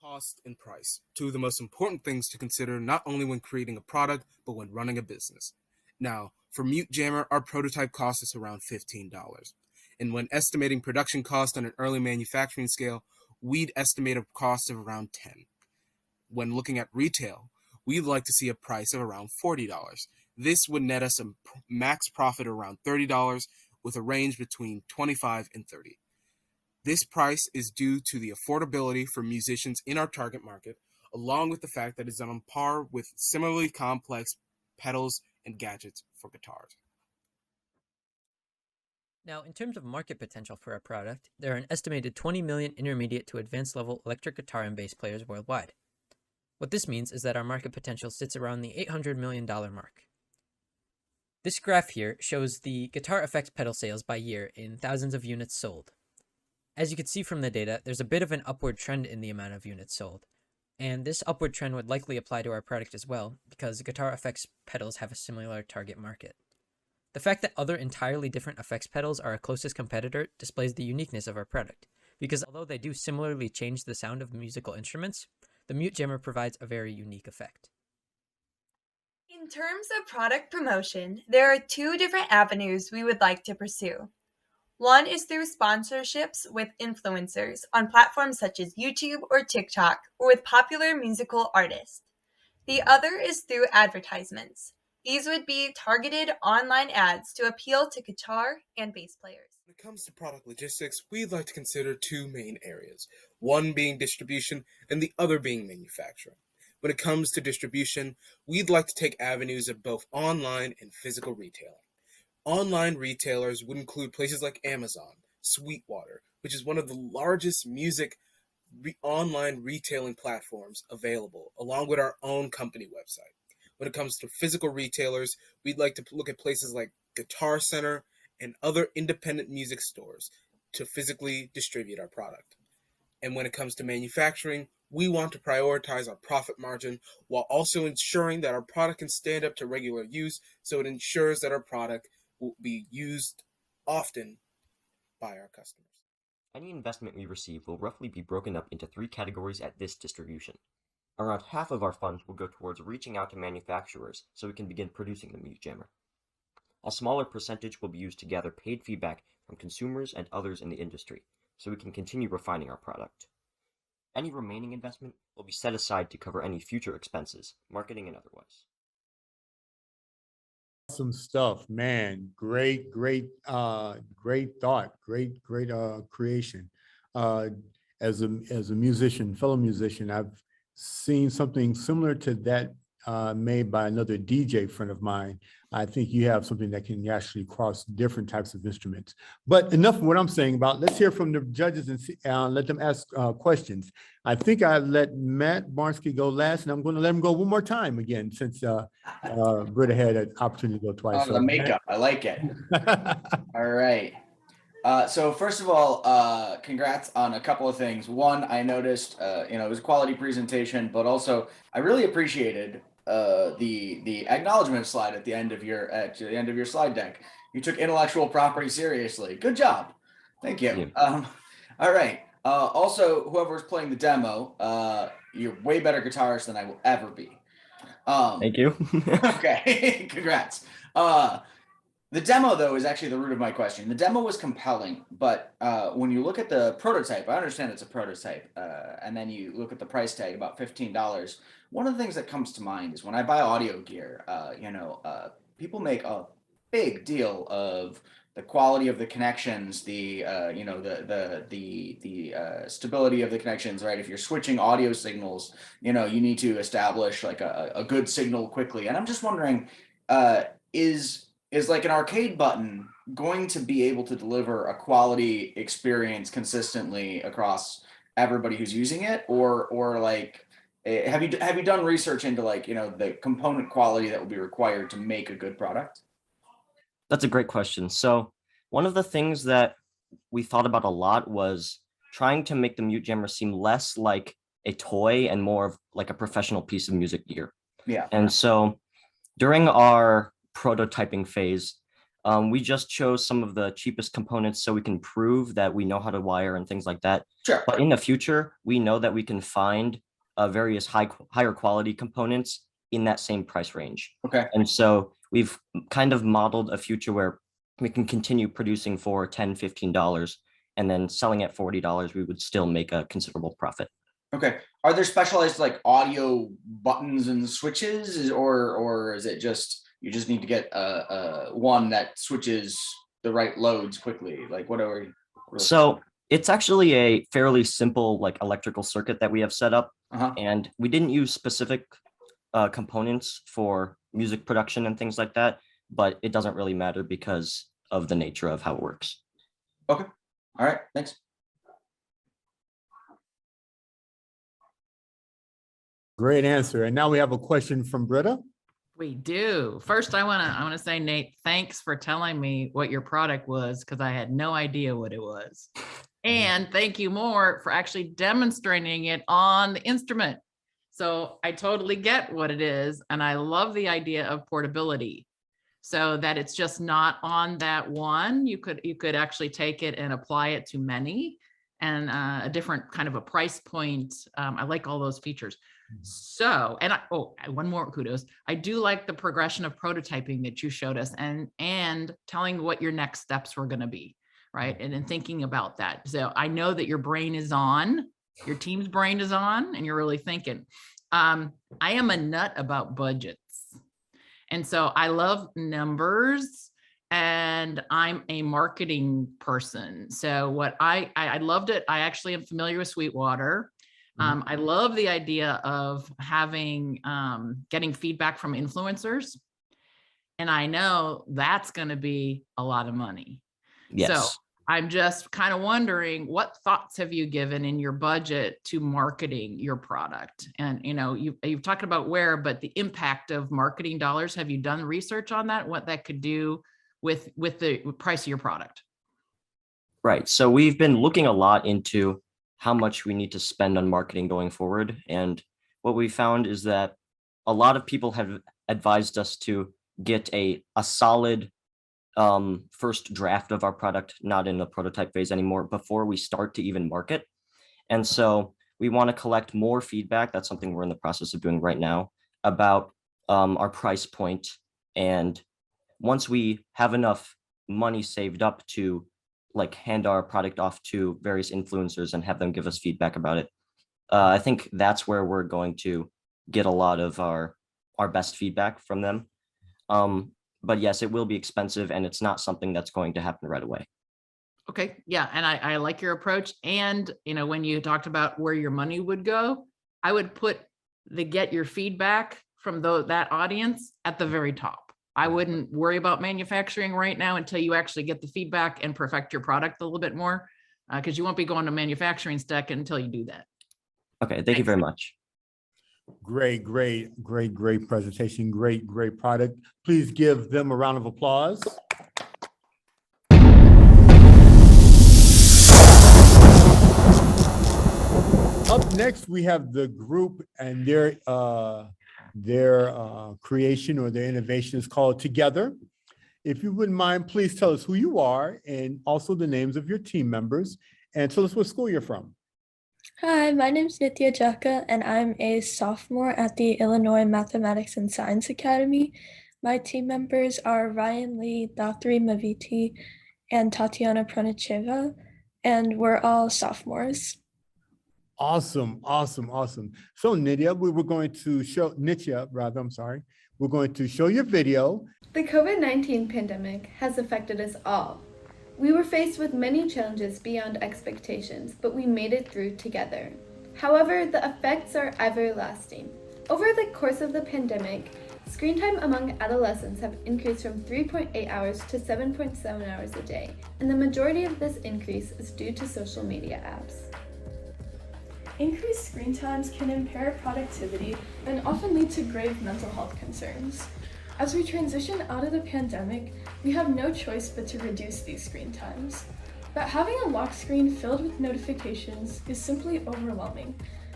Cost and price, two of the most important things to consider not only when creating a product, but when running a business. Now, for Mute Jammer, our prototype cost us around $15. And when estimating production cost on an early manufacturing scale, we'd estimate a cost of around $10. When looking at retail, we'd like to see a price of around $40. This would net us a max profit around $30 with a range between $25 and $30. This price is due to the affordability for musicians in our target market, along with the fact that it's on par with similarly complex pedals and gadgets for guitars. Now, in terms of market potential for our product, there are an estimated 20 million intermediate to advanced level electric guitar and bass players worldwide. What this means is that our market potential sits around the $800 million mark. This graph here shows the guitar effects pedal sales by year in thousands of units sold. As you can see from the data, there's a bit of an upward trend in the amount of units sold. And this upward trend would likely apply to our product as well, because guitar effects pedals have a similar target market. The fact that other entirely different effects pedals are our closest competitor displays the uniqueness of our product, because although they do similarly change the sound of musical instruments, the Mute Jammer provides a very unique effect. In terms of product promotion, there are two different avenues we would like to pursue. One is through sponsorships with influencers on platforms such as YouTube or TikTok, or with popular musical artists. The other is through advertisements. These would be targeted online ads to appeal to guitar and bass players. When it comes to product logistics, we'd like to consider two main areas, one being distribution and the other being manufacturing. When it comes to distribution, we'd like to take avenues of both online and physical retailing. Online retailers would include places like Amazon, Sweetwater, which is one of the largest music online retailing platforms available, along with our own company website. When it comes to physical retailers, we'd like to look at places like Guitar Center and other independent music stores to physically distribute our product. And when it comes to manufacturing, we want to prioritize our profit margin while also ensuring that our product can stand up to regular use, so it ensures that our product will be used often by our customers. Any investment we receive will roughly be broken up into 3 categories at this distribution. Around half of our funds will go towards reaching out to manufacturers so we can begin producing the Mute Jammer. A smaller percentage will be used to gather paid feedback from consumers and others in the industry so we can continue refining our product. Any remaining investment will be set aside to cover any future expenses, marketing and otherwise. Awesome stuff, man. Great thought, great creation. As a musician, fellow musician, I've seen something similar to that made by another DJ friend of mine. I think you have something that can actually cross different types of instruments. But enough of what I'm saying about. Let's hear from the judges and let them ask questions. I think I let Matt Barnsky go last, and I'm going to let him go one more time again since Britta had an opportunity to go twice. Oh, the makeup, I like it. All right. So first of all, congrats on a couple of things. One, I noticed, it was a quality presentation, but also I really appreciated the acknowledgement slide at the end of your slide deck. You took intellectual property seriously. Good job. Thank you. All right. Also, whoever's playing the demo, you're way better guitarist than I will ever be. Thank you. Okay, congrats. The demo, though, is actually the root of my question. The demo was compelling, but when you look at the prototype, I understand it's a prototype, and then you look at the price tag, about $15. One of the things that comes to mind is when I buy audio gear, people make a big deal of the quality of the connections, the stability of the connections, right? If you're switching audio signals, you need to establish like a good signal quickly. And I'm just wondering, is like an arcade button going to be able to deliver a quality experience consistently across everybody who's using it, or like have you done research into like the component quality that will be required to make a good product? That's a great question. So one of the things that we thought about a lot was trying to make the Mute Jammer seem less like a toy and more of like a professional piece of music gear. Yeah. And so during our prototyping phase, we just chose some of the cheapest components so we can prove that we know how to wire and things like that. Sure. But in the future, we know that we can find various higher quality components in that same price range. Okay. And so we've kind of modeled a future where we can continue producing for $10, $15, and then selling at $40, we would still make a considerable profit. Okay. Are there specialized like audio buttons and switches, or is it just you just need to get one that switches the right loads quickly? Like whatever. So it's actually a fairly simple like electrical circuit that we have set up, and we didn't use specific components for music production and things like that, but it doesn't really matter because of the nature of how it works. Okay. All right. Thanks. Great answer. And now we have a question from Britta. We do. First, I want to say, Nate, thanks for telling me what your product was, because I had no idea what it was. And thank you more for actually demonstrating it on the instrument. So I totally get what it is. And I love the idea of portability, so that it's just not on that one. You could actually take it and apply it to many, and a different kind of a price point. I like all those features. So, and one more kudos. I do like the progression of prototyping that you showed us, and telling what your next steps were going to be, right? And then thinking about that. So I know that your brain is on, your team's brain is on, and you're really thinking. I am a nut about budgets. And so I love numbers, and I'm a marketing person. So what I loved it. I actually am familiar with Sweetwater. I love the idea of having, getting feedback from influencers. And I know that's going to be a lot of money. Yes. So I'm just kind of wondering, what thoughts have you given in your budget to marketing your product? And, you've talked about where, but the impact of marketing dollars, have you done research on that? What that could do with the price of your product? Right. So we've been looking a lot into how much we need to spend on marketing going forward. And what we found is that a lot of people have advised us to get a solid first draft of our product, not in the prototype phase anymore, before we start to even market. And so we want to collect more feedback. That's something we're in the process of doing right now, about our price point. And once we have enough money saved up to like hand our product off to various influencers and have them give us feedback about it, I think that's where we're going to get a lot of our best feedback from them. But yes, it will be expensive, and it's not something that's going to happen right away. Okay. Yeah. And I like your approach. And, when you talked about where your money would go, I would put the get your feedback from that audience at the very top. I wouldn't worry about manufacturing right now until you actually get the feedback and perfect your product a little bit more, because you won't be going to manufacturing stack until you do that. Okay. Thank you very much. Great presentation. Great product. Please give them a round of applause. Up next, we have the group, and their creation or their innovation is called Together. if you wouldn't mind, please tell us who you are and also the names of your team members, and tell us what school you're from. Hi, my name's Nitya Jaka, and I'm a sophomore at the Illinois Mathematics and Science Academy. My team members are Ryan Lee, Dathri Maviti, and Tatiana Pronicheva, and we're all sophomores. Awesome, awesome, awesome. So Nitya, we're going to show we're going to show your video. The COVID-19 pandemic has affected us all. We were faced with many challenges beyond expectations, but we made it through together. However, the effects are everlasting. Over the course of the pandemic, screen time among adolescents have increased from 3.8 hours to 7.7 hours a day, and the majority of this increase is due to social media apps. Increased screen times can impair productivity and often lead to grave mental health concerns. As we transition out of the pandemic, we have no choice but to reduce these screen times. But having a lock screen filled with notifications is simply overwhelming.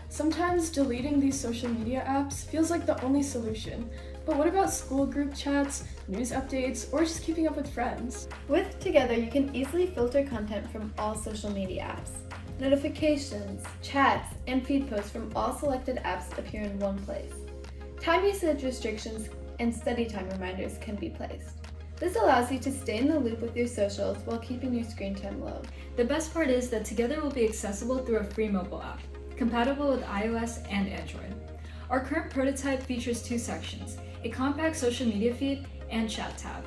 Sometimes deleting these social media apps feels like the only solution. But what about school group chats, news updates, or just keeping up with friends? With Together, you can easily filter content from all social media apps. Notifications, chats, and feed posts from all selected apps appear in one place. Time usage restrictions and study time reminders can be placed. This allows you to stay in the loop with your socials while keeping your screen time low. The best part is that Together will be accessible through a free mobile app, compatible with iOS and Android. Our current prototype features two sections, a compact social media feed and chat tab.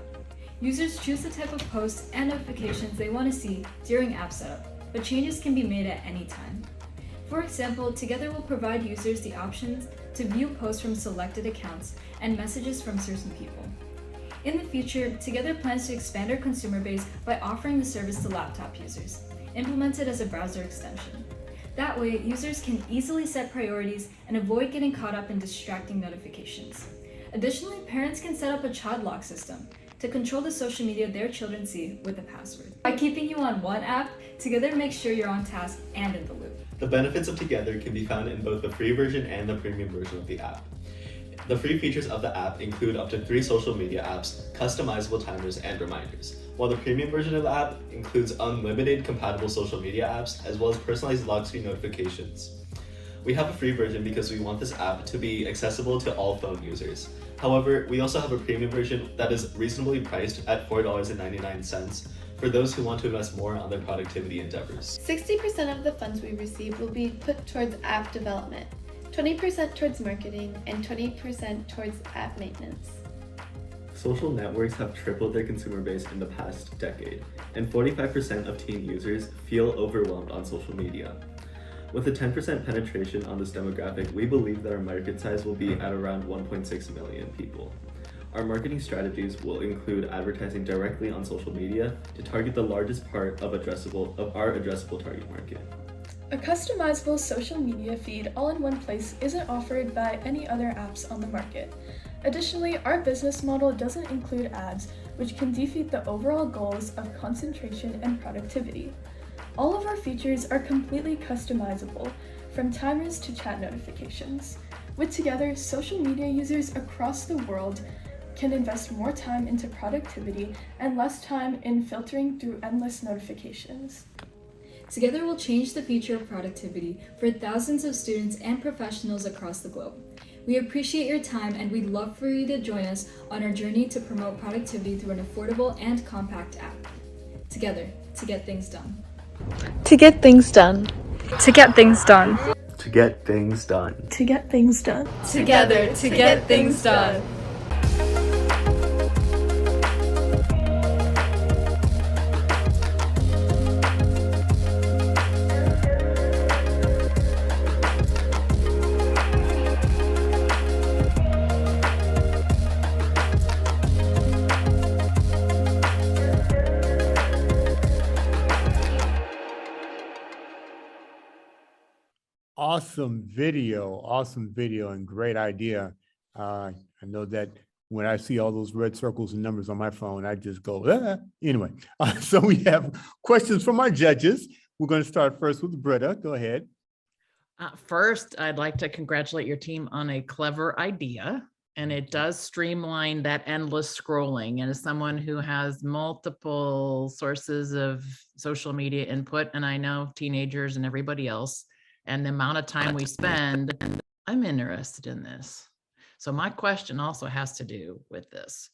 Users choose the type of posts and notifications they want to see during app setup, but changes can be made at any time. For example, Together will provide users the options to view posts from selected accounts and messages from certain people. In the future, Together plans to expand our consumer base by offering the service to laptop users, implemented as a browser extension. That way, users can easily set priorities and avoid getting caught up in distracting notifications. Additionally, parents can set up a child lock system to control the social media their children see with a password. By keeping you on one app, Together makes sure you're on task and in the loop. The benefits of Together can be found in both the free version and the premium version of the app. The free features of the app include up to 3 social media apps, customizable timers, and reminders, while the premium version of the app includes unlimited compatible social media apps, as well as personalized lock screen notifications. We have a free version because we want this app to be accessible to all phone users. However, we also have a premium version that is reasonably priced at $4.99 for those who want to invest more on their productivity endeavors. 60% of the funds we receive will be put towards app development, 20% towards marketing, and 20% towards app maintenance. Social networks have tripled their consumer base in the past decade, and 45% of teen users feel overwhelmed on social media. With a 10% penetration on this demographic, we believe that our market size will be at around 1.6 million people. Our marketing strategies will include advertising directly on social media to target the largest part of our addressable target market. A customizable social media feed all in one place isn't offered by any other apps on the market. Additionally, our business model doesn't include ads, which can defeat the overall goals of concentration and productivity. All of our features are completely customizable, from timers to chat notifications. With Together, social media users across the world can invest more time into productivity and less time in filtering through endless notifications. Together will change the future of productivity for thousands of students and professionals across the globe. We appreciate your time and we'd love for you to join us on our journey to promote productivity through an affordable and compact app. Together, to get things done. To get things done. To get things done. To get things done. To get things done. Together, to get things done. Awesome video and great idea. I know that when I see all those red circles and numbers on my phone, I just go, ah. Anyway, so we have questions from our judges. We're going to start first with Britta. Go ahead. First, I'd like to congratulate your team on a clever idea. And it does streamline that endless scrolling. And as someone who has multiple sources of social media input, and I know teenagers and everybody else, and the amount of time we spend, I'm interested in this. So my question also has to do with this.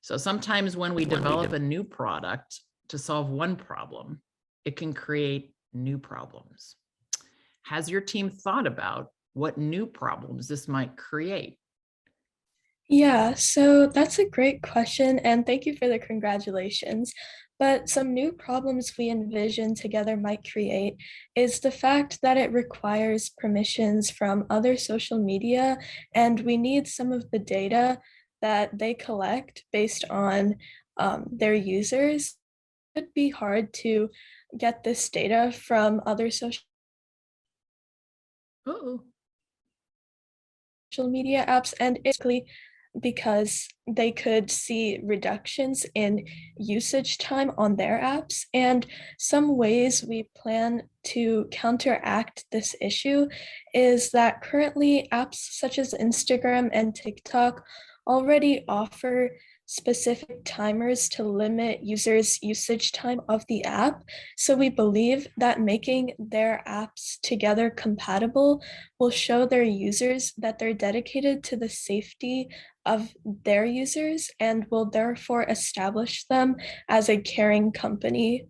So sometimes when we develop a new product to solve one problem, it can create new problems. Has your team thought about what new problems this might create? Yeah, so that's a great question, and thank you for the congratulations. But some new problems we envision together might create is the fact that it requires permissions from other social media, and we need some of the data that they collect based on their users. It would be hard to get this data from other social media apps, and it's basically because they could see reductions in usage time on their apps. And some ways we plan to counteract this issue is that currently apps such as Instagram and TikTok already offer specific timers to limit users' usage time of the app. So we believe that making their apps together compatible will show their users that they're dedicated to the safety of their users and will therefore establish them as a caring company.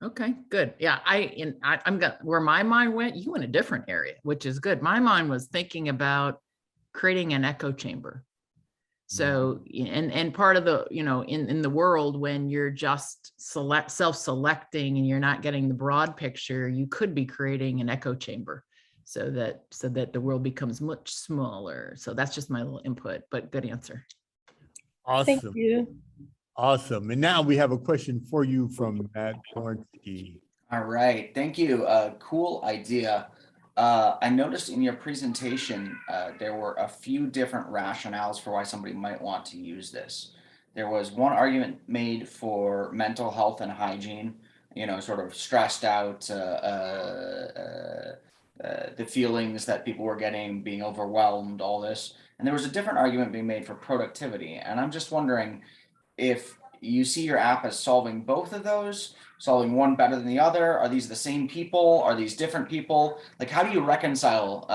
Okay, good. Yeah, I'm gonna, where my mind went, you went a different area, which is good. My mind was thinking about creating an echo chamber. So, and part of the, in the world when you're just self-selecting and you're not getting the broad picture, you could be creating an echo chamber so that the world becomes much smaller. So that's just my little input, but good answer. Awesome. Thank you. Awesome. And now we have a question for you from Matt Bornsky. All right, thank you. Cool idea. I noticed in your presentation, there were a few different rationales for why somebody might want to use this. There was one argument made for mental health and hygiene, sort of stressed out, the feelings that people were getting, being overwhelmed, all this. And there was a different argument being made for productivity. And I'm just wondering if you see your app as solving both of those, solving one better than the other. Are these the same people? Are these different people? Like, how do you reconcile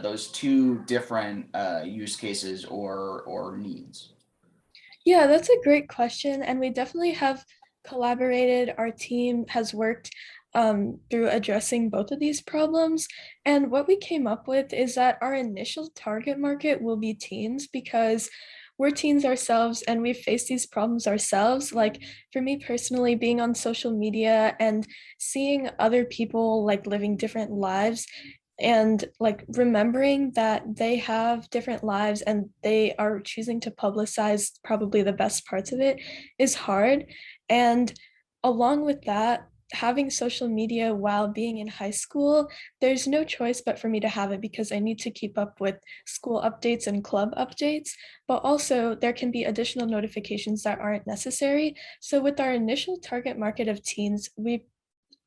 those two different use cases or needs? Yeah, that's a great question. And we definitely have collaborated. Our team has worked through addressing both of these problems. And what we came up with is that our initial target market will be teens because we're teens ourselves and we've faced these problems ourselves. Like for me personally, being on social media and seeing other people like living different lives and like remembering that they have different lives and they are choosing to publicize probably the best parts of it is hard. And along with that, having social media while being in high school, there's no choice but for me to have it because I need to keep up with school updates and club updates, but also there can be additional notifications that aren't necessary. So with our initial target market of teens, we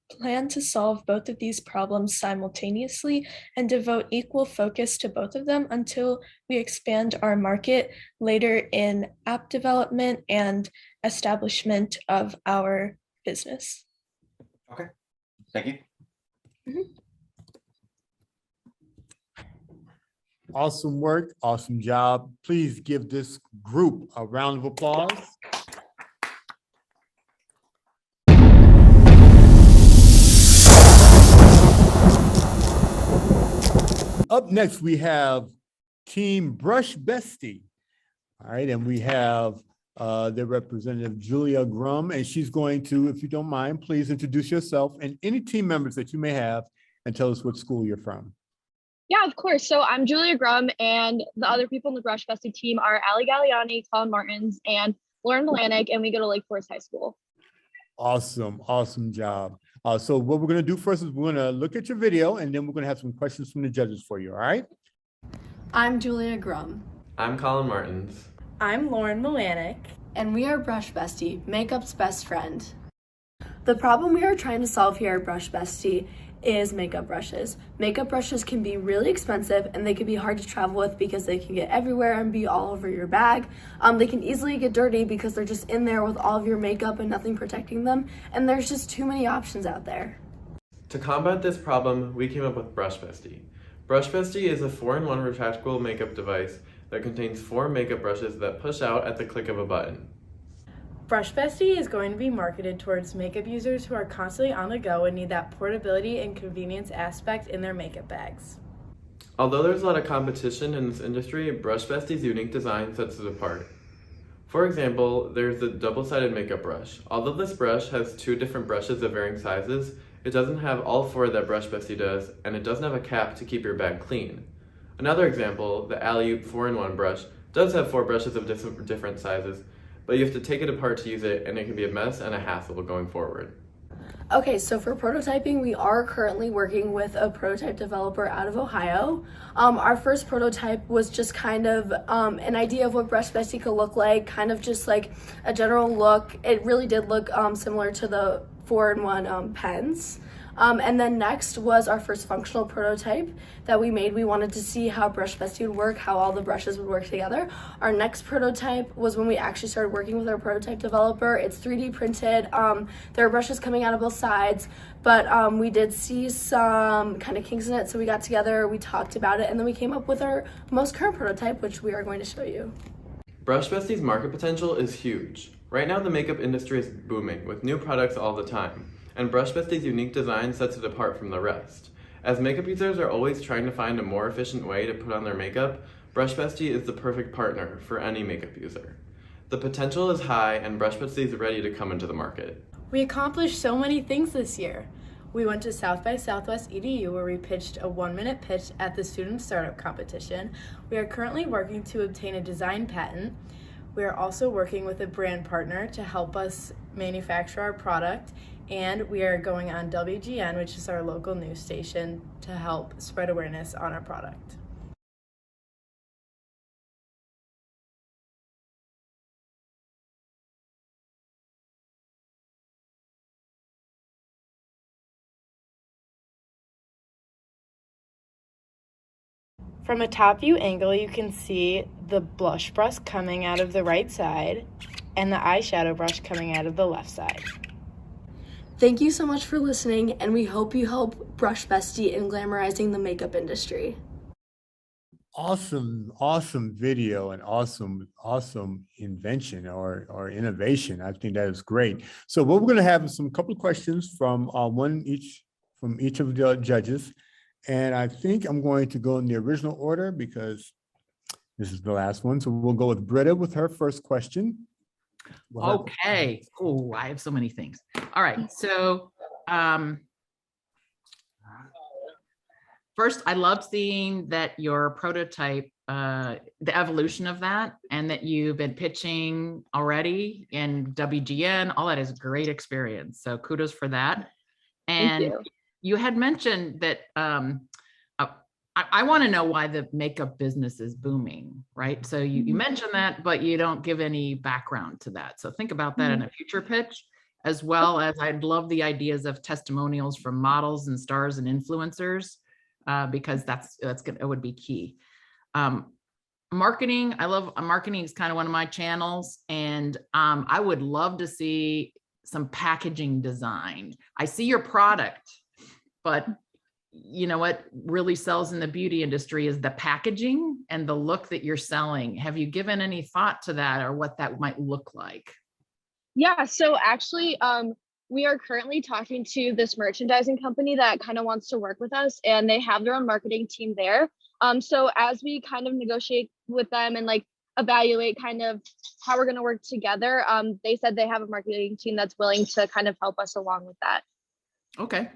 plan to solve both of these problems simultaneously and devote equal focus to both of them until we expand our market later in app development and establishment of our business. Okay, thank you. Awesome work, awesome job. Please give this group a round of applause. Up next, we have Team Brush Bestie. All right, and we have their representative, Julia Grum, and she's going to, if you don't mind, please introduce yourself and any team members that you may have and tell us what school you're from. Yeah, of course. So I'm Julia Grum, and the other people in the Brush Bestie team are Ali Galliani, Colin Martins, and Lauren Milanick, and we go to Lake Forest High School. Awesome, awesome job. So what we're going to do first is we're going to look at your video, and then we're going to have some questions from the judges for you, all right? I'm Julia Grum. I'm Colin Martins. I'm Lauren Milanick. And we are Brush Bestie, makeup's best friend. The problem we are trying to solve here at Brush Bestie is makeup brushes. Makeup brushes can be really expensive and they can be hard to travel with because they can get everywhere and be all over your bag. They can easily get dirty because they're just in there with all of your makeup and nothing protecting them, and there's just too many options out there. To combat this problem, we came up with Brush Bestie. Brush Bestie is a 4-in-1 retractable makeup device that contains 4 makeup brushes that push out at the click of a button. Brush Bestie is going to be marketed towards makeup users who are constantly on the go and need that portability and convenience aspect in their makeup bags. Although there's a lot of competition in this industry, Brush Bestie's unique design sets it apart. For example, there's the double-sided makeup brush. Although this brush has 2 different brushes of varying sizes, it doesn't have all 4 that Brush Bestie does, and it doesn't have a cap to keep your bag clean. Another example, the Alley 4-in-1 brush, does have 4 brushes of different sizes, but you have to take it apart to use it, and it can be a mess and a hassle going forward. Okay, so for prototyping, we are currently working with a prototype developer out of Ohio. Our first prototype was just kind of an idea of what Brush Bestie could look like, kind of just like a general look. It really did look similar to the 4-in-1 pens. And then next was our first functional prototype that we made. We wanted to see how Brush Bestie would work, how all the brushes would work together. Our next prototype was when we actually started working with our prototype developer. It's 3D printed. There are brushes coming out of both sides, but we did see some kind of kinks in it, so we got together, we talked about it, and then we came up with our most current prototype, which we are going to show you. Brush Bestie's market potential is huge. Right now, the makeup industry is booming with new products all the time, and Brush Bestie's unique design sets it apart from the rest. As makeup users are always trying to find a more efficient way to put on their makeup, Brush Bestie is the perfect partner for any makeup user. The potential is high, and Brush Bestie is ready to come into the market. We accomplished so many things this year. We went to South by Southwest EDU where we pitched a 1-minute pitch at the student startup competition. We are currently working to obtain a design patent. We are also working with a brand partner to help us manufacture our product, and we are going on WGN, which is our local news station, to help spread awareness on our product. From a top view angle, you can see the blush brush coming out of the right side and the eyeshadow brush coming out of the left side. Thank you so much for listening, and we hope you help Brush Bestie in glamorizing the makeup industry. Awesome, awesome video and awesome invention or innovation. I think that is great. So what we're going to have is some couple of questions from each of the judges. And I think I'm going to go in the original order because this is the last one. So we'll go with Britta with her first question. Okay. Oh, I have so many things. All right. So first, I love seeing that your prototype, the evolution of that, and that you've been pitching already in WGN. All that is a great experience. So kudos for that. And you had mentioned that I want to know why the makeup business is booming, right? So you mentioned that, but you don't give any background to that. So think about that in a future pitch, as well as I'd love the ideas of testimonials from models and stars and influencers, because it would be key. Marketing, I love marketing is kind of one of my channels, and I would love to see some packaging design. I see your product, but you know what really sells in the beauty industry is the packaging and the look that you're selling. Have you given any thought to that or what that might look like? Yeah, so actually, we are currently talking to this merchandising company that kind of wants to work with us, and they have their own marketing team there. So as we kind of negotiate with them and like evaluate kind of how we're going to work together, they said they have a marketing team that's willing to kind of help us along with that. Okay.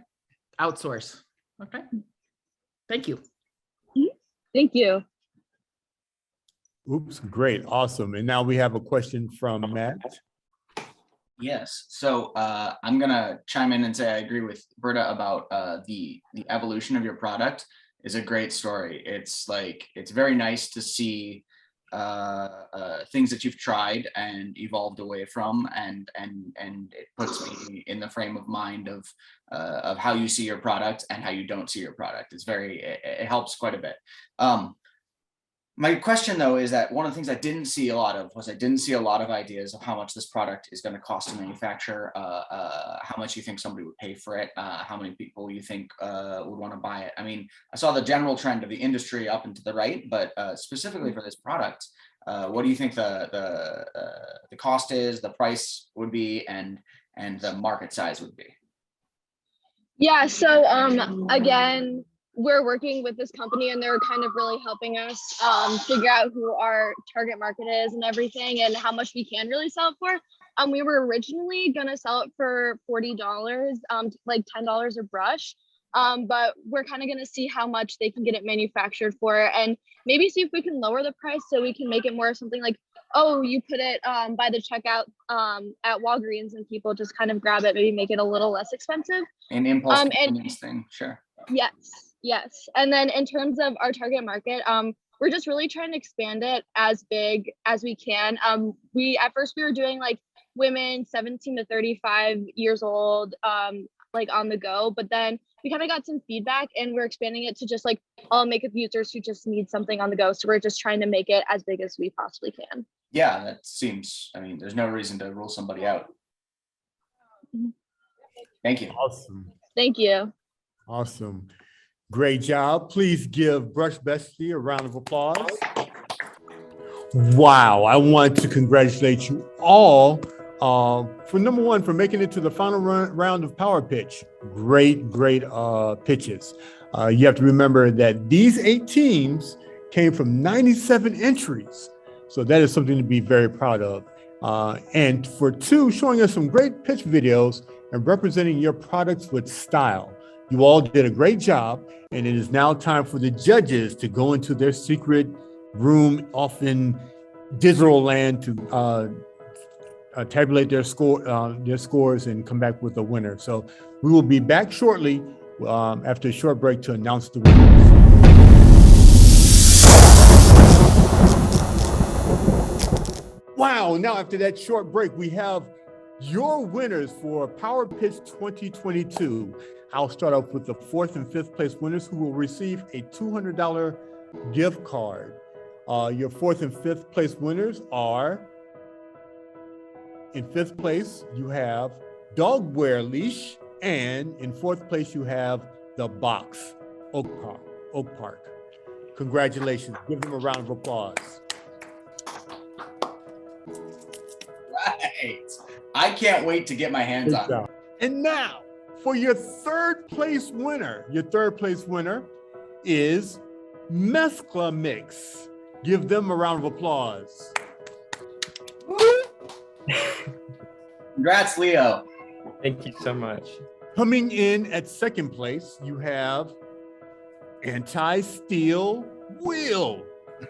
Outsource. Okay. Thank you. Thank you. Oops, great, awesome. And now we have a question from Matt. Yes, so I'm gonna chime in and say I agree with Britta about the evolution of your product is a great story. It's very nice to see things that you've tried and evolved away from, and it puts me in the frame of mind of how you see your product and how you don't see your product. It helps quite a bit. My question though is that one of the things I didn't see a lot of ideas of how much this product is going to cost to manufacture, how much you think somebody would pay for it, how many people you think would want to buy it. I mean, I saw the general trend of the industry up and to the right, but specifically for this product, what do you think the cost is, the price would be, and the market size would be? Yeah, so again, we're working with this company and they're kind of really helping us figure out who our target market is and everything and how much we can really sell it for. We were originally gonna sell it for $40, like $10 a brush, but we're kind of gonna see how much they can get it manufactured for and maybe see if we can lower the price so we can make it more something like, oh, you put it by the checkout at Walgreens and people just kind of grab it, maybe make it a little less expensive. An impulse convenience thing, sure. Yes. And then in terms of our target market, we're just really trying to expand it as big as we can. At first we were doing like women 17 to 35 years old, like on the go, but then we kind of got some feedback and we're expanding it to just like all makeup users who just need something on the go. So we're just trying to make it as big as we possibly can. Yeah, that seems, I mean, there's no reason to rule somebody out. Thank you. Awesome. Thank you. Awesome. Great job. Please give Brush Bestie a round of applause. Wow. I want to congratulate you all for number one, for making it to the final round of PowerPitch. Great pitches. You have to remember that these 8 teams came from 97 entries. So that is something to be very proud of. And for 2, showing us some great pitch videos and representing your products with style. You all did a great job, and it is now time for the judges to go into their secret room off in digital land to tabulate their scores and come back with a winner. So we will be back shortly after a short break to announce the winners. Wow, now after that short break, we have your winners for PowerPitch 2022. I'll start off with the 4th and 5th place winners who will receive a $200 gift card. Your 4th and 5th place winners are, in 5th place, you have Dogware Leash, and in 4th place, you have the Box, Oak Park. Congratulations. Give them a round of applause. Right. I can't wait to get my hands on it. And now, for your 3rd place winner, is Mezcla Mix. Give them a round of applause. Congrats, Leo. Thank you so much. Coming in at 2nd place, you have Anti-Steel Wheel.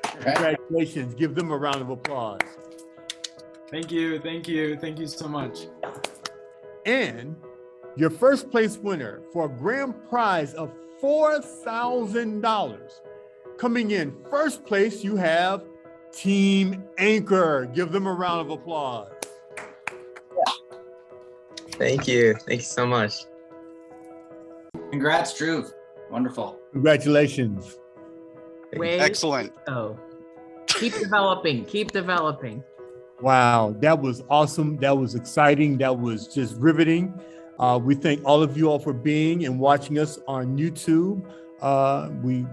Congratulations. Give them a round of applause. Thank you so much. And your 1st place winner for a grand prize of $4,000. Coming in 1st place, you have Team Anchor. Give them a round of applause. Thank you so much. Congrats, Drew. Wonderful. Congratulations. Excellent. Oh, keep developing. Wow, that was awesome. That was exciting. That was just riveting. We thank all of you all for being and watching us on YouTube. We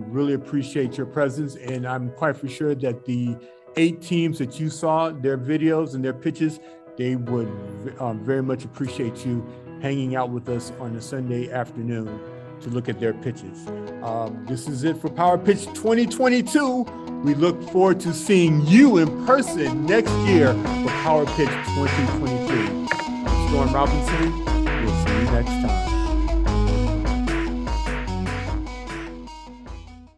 really appreciate your presence, and I'm quite for sure that the 8 teams that you saw, their videos and their pitches, they would very much appreciate you hanging out with us on a Sunday afternoon to look at their pitches. This is it for PowerPitch 2022. We look forward to seeing you in person next year for PowerPitch 2022. I'm Storm Robinson.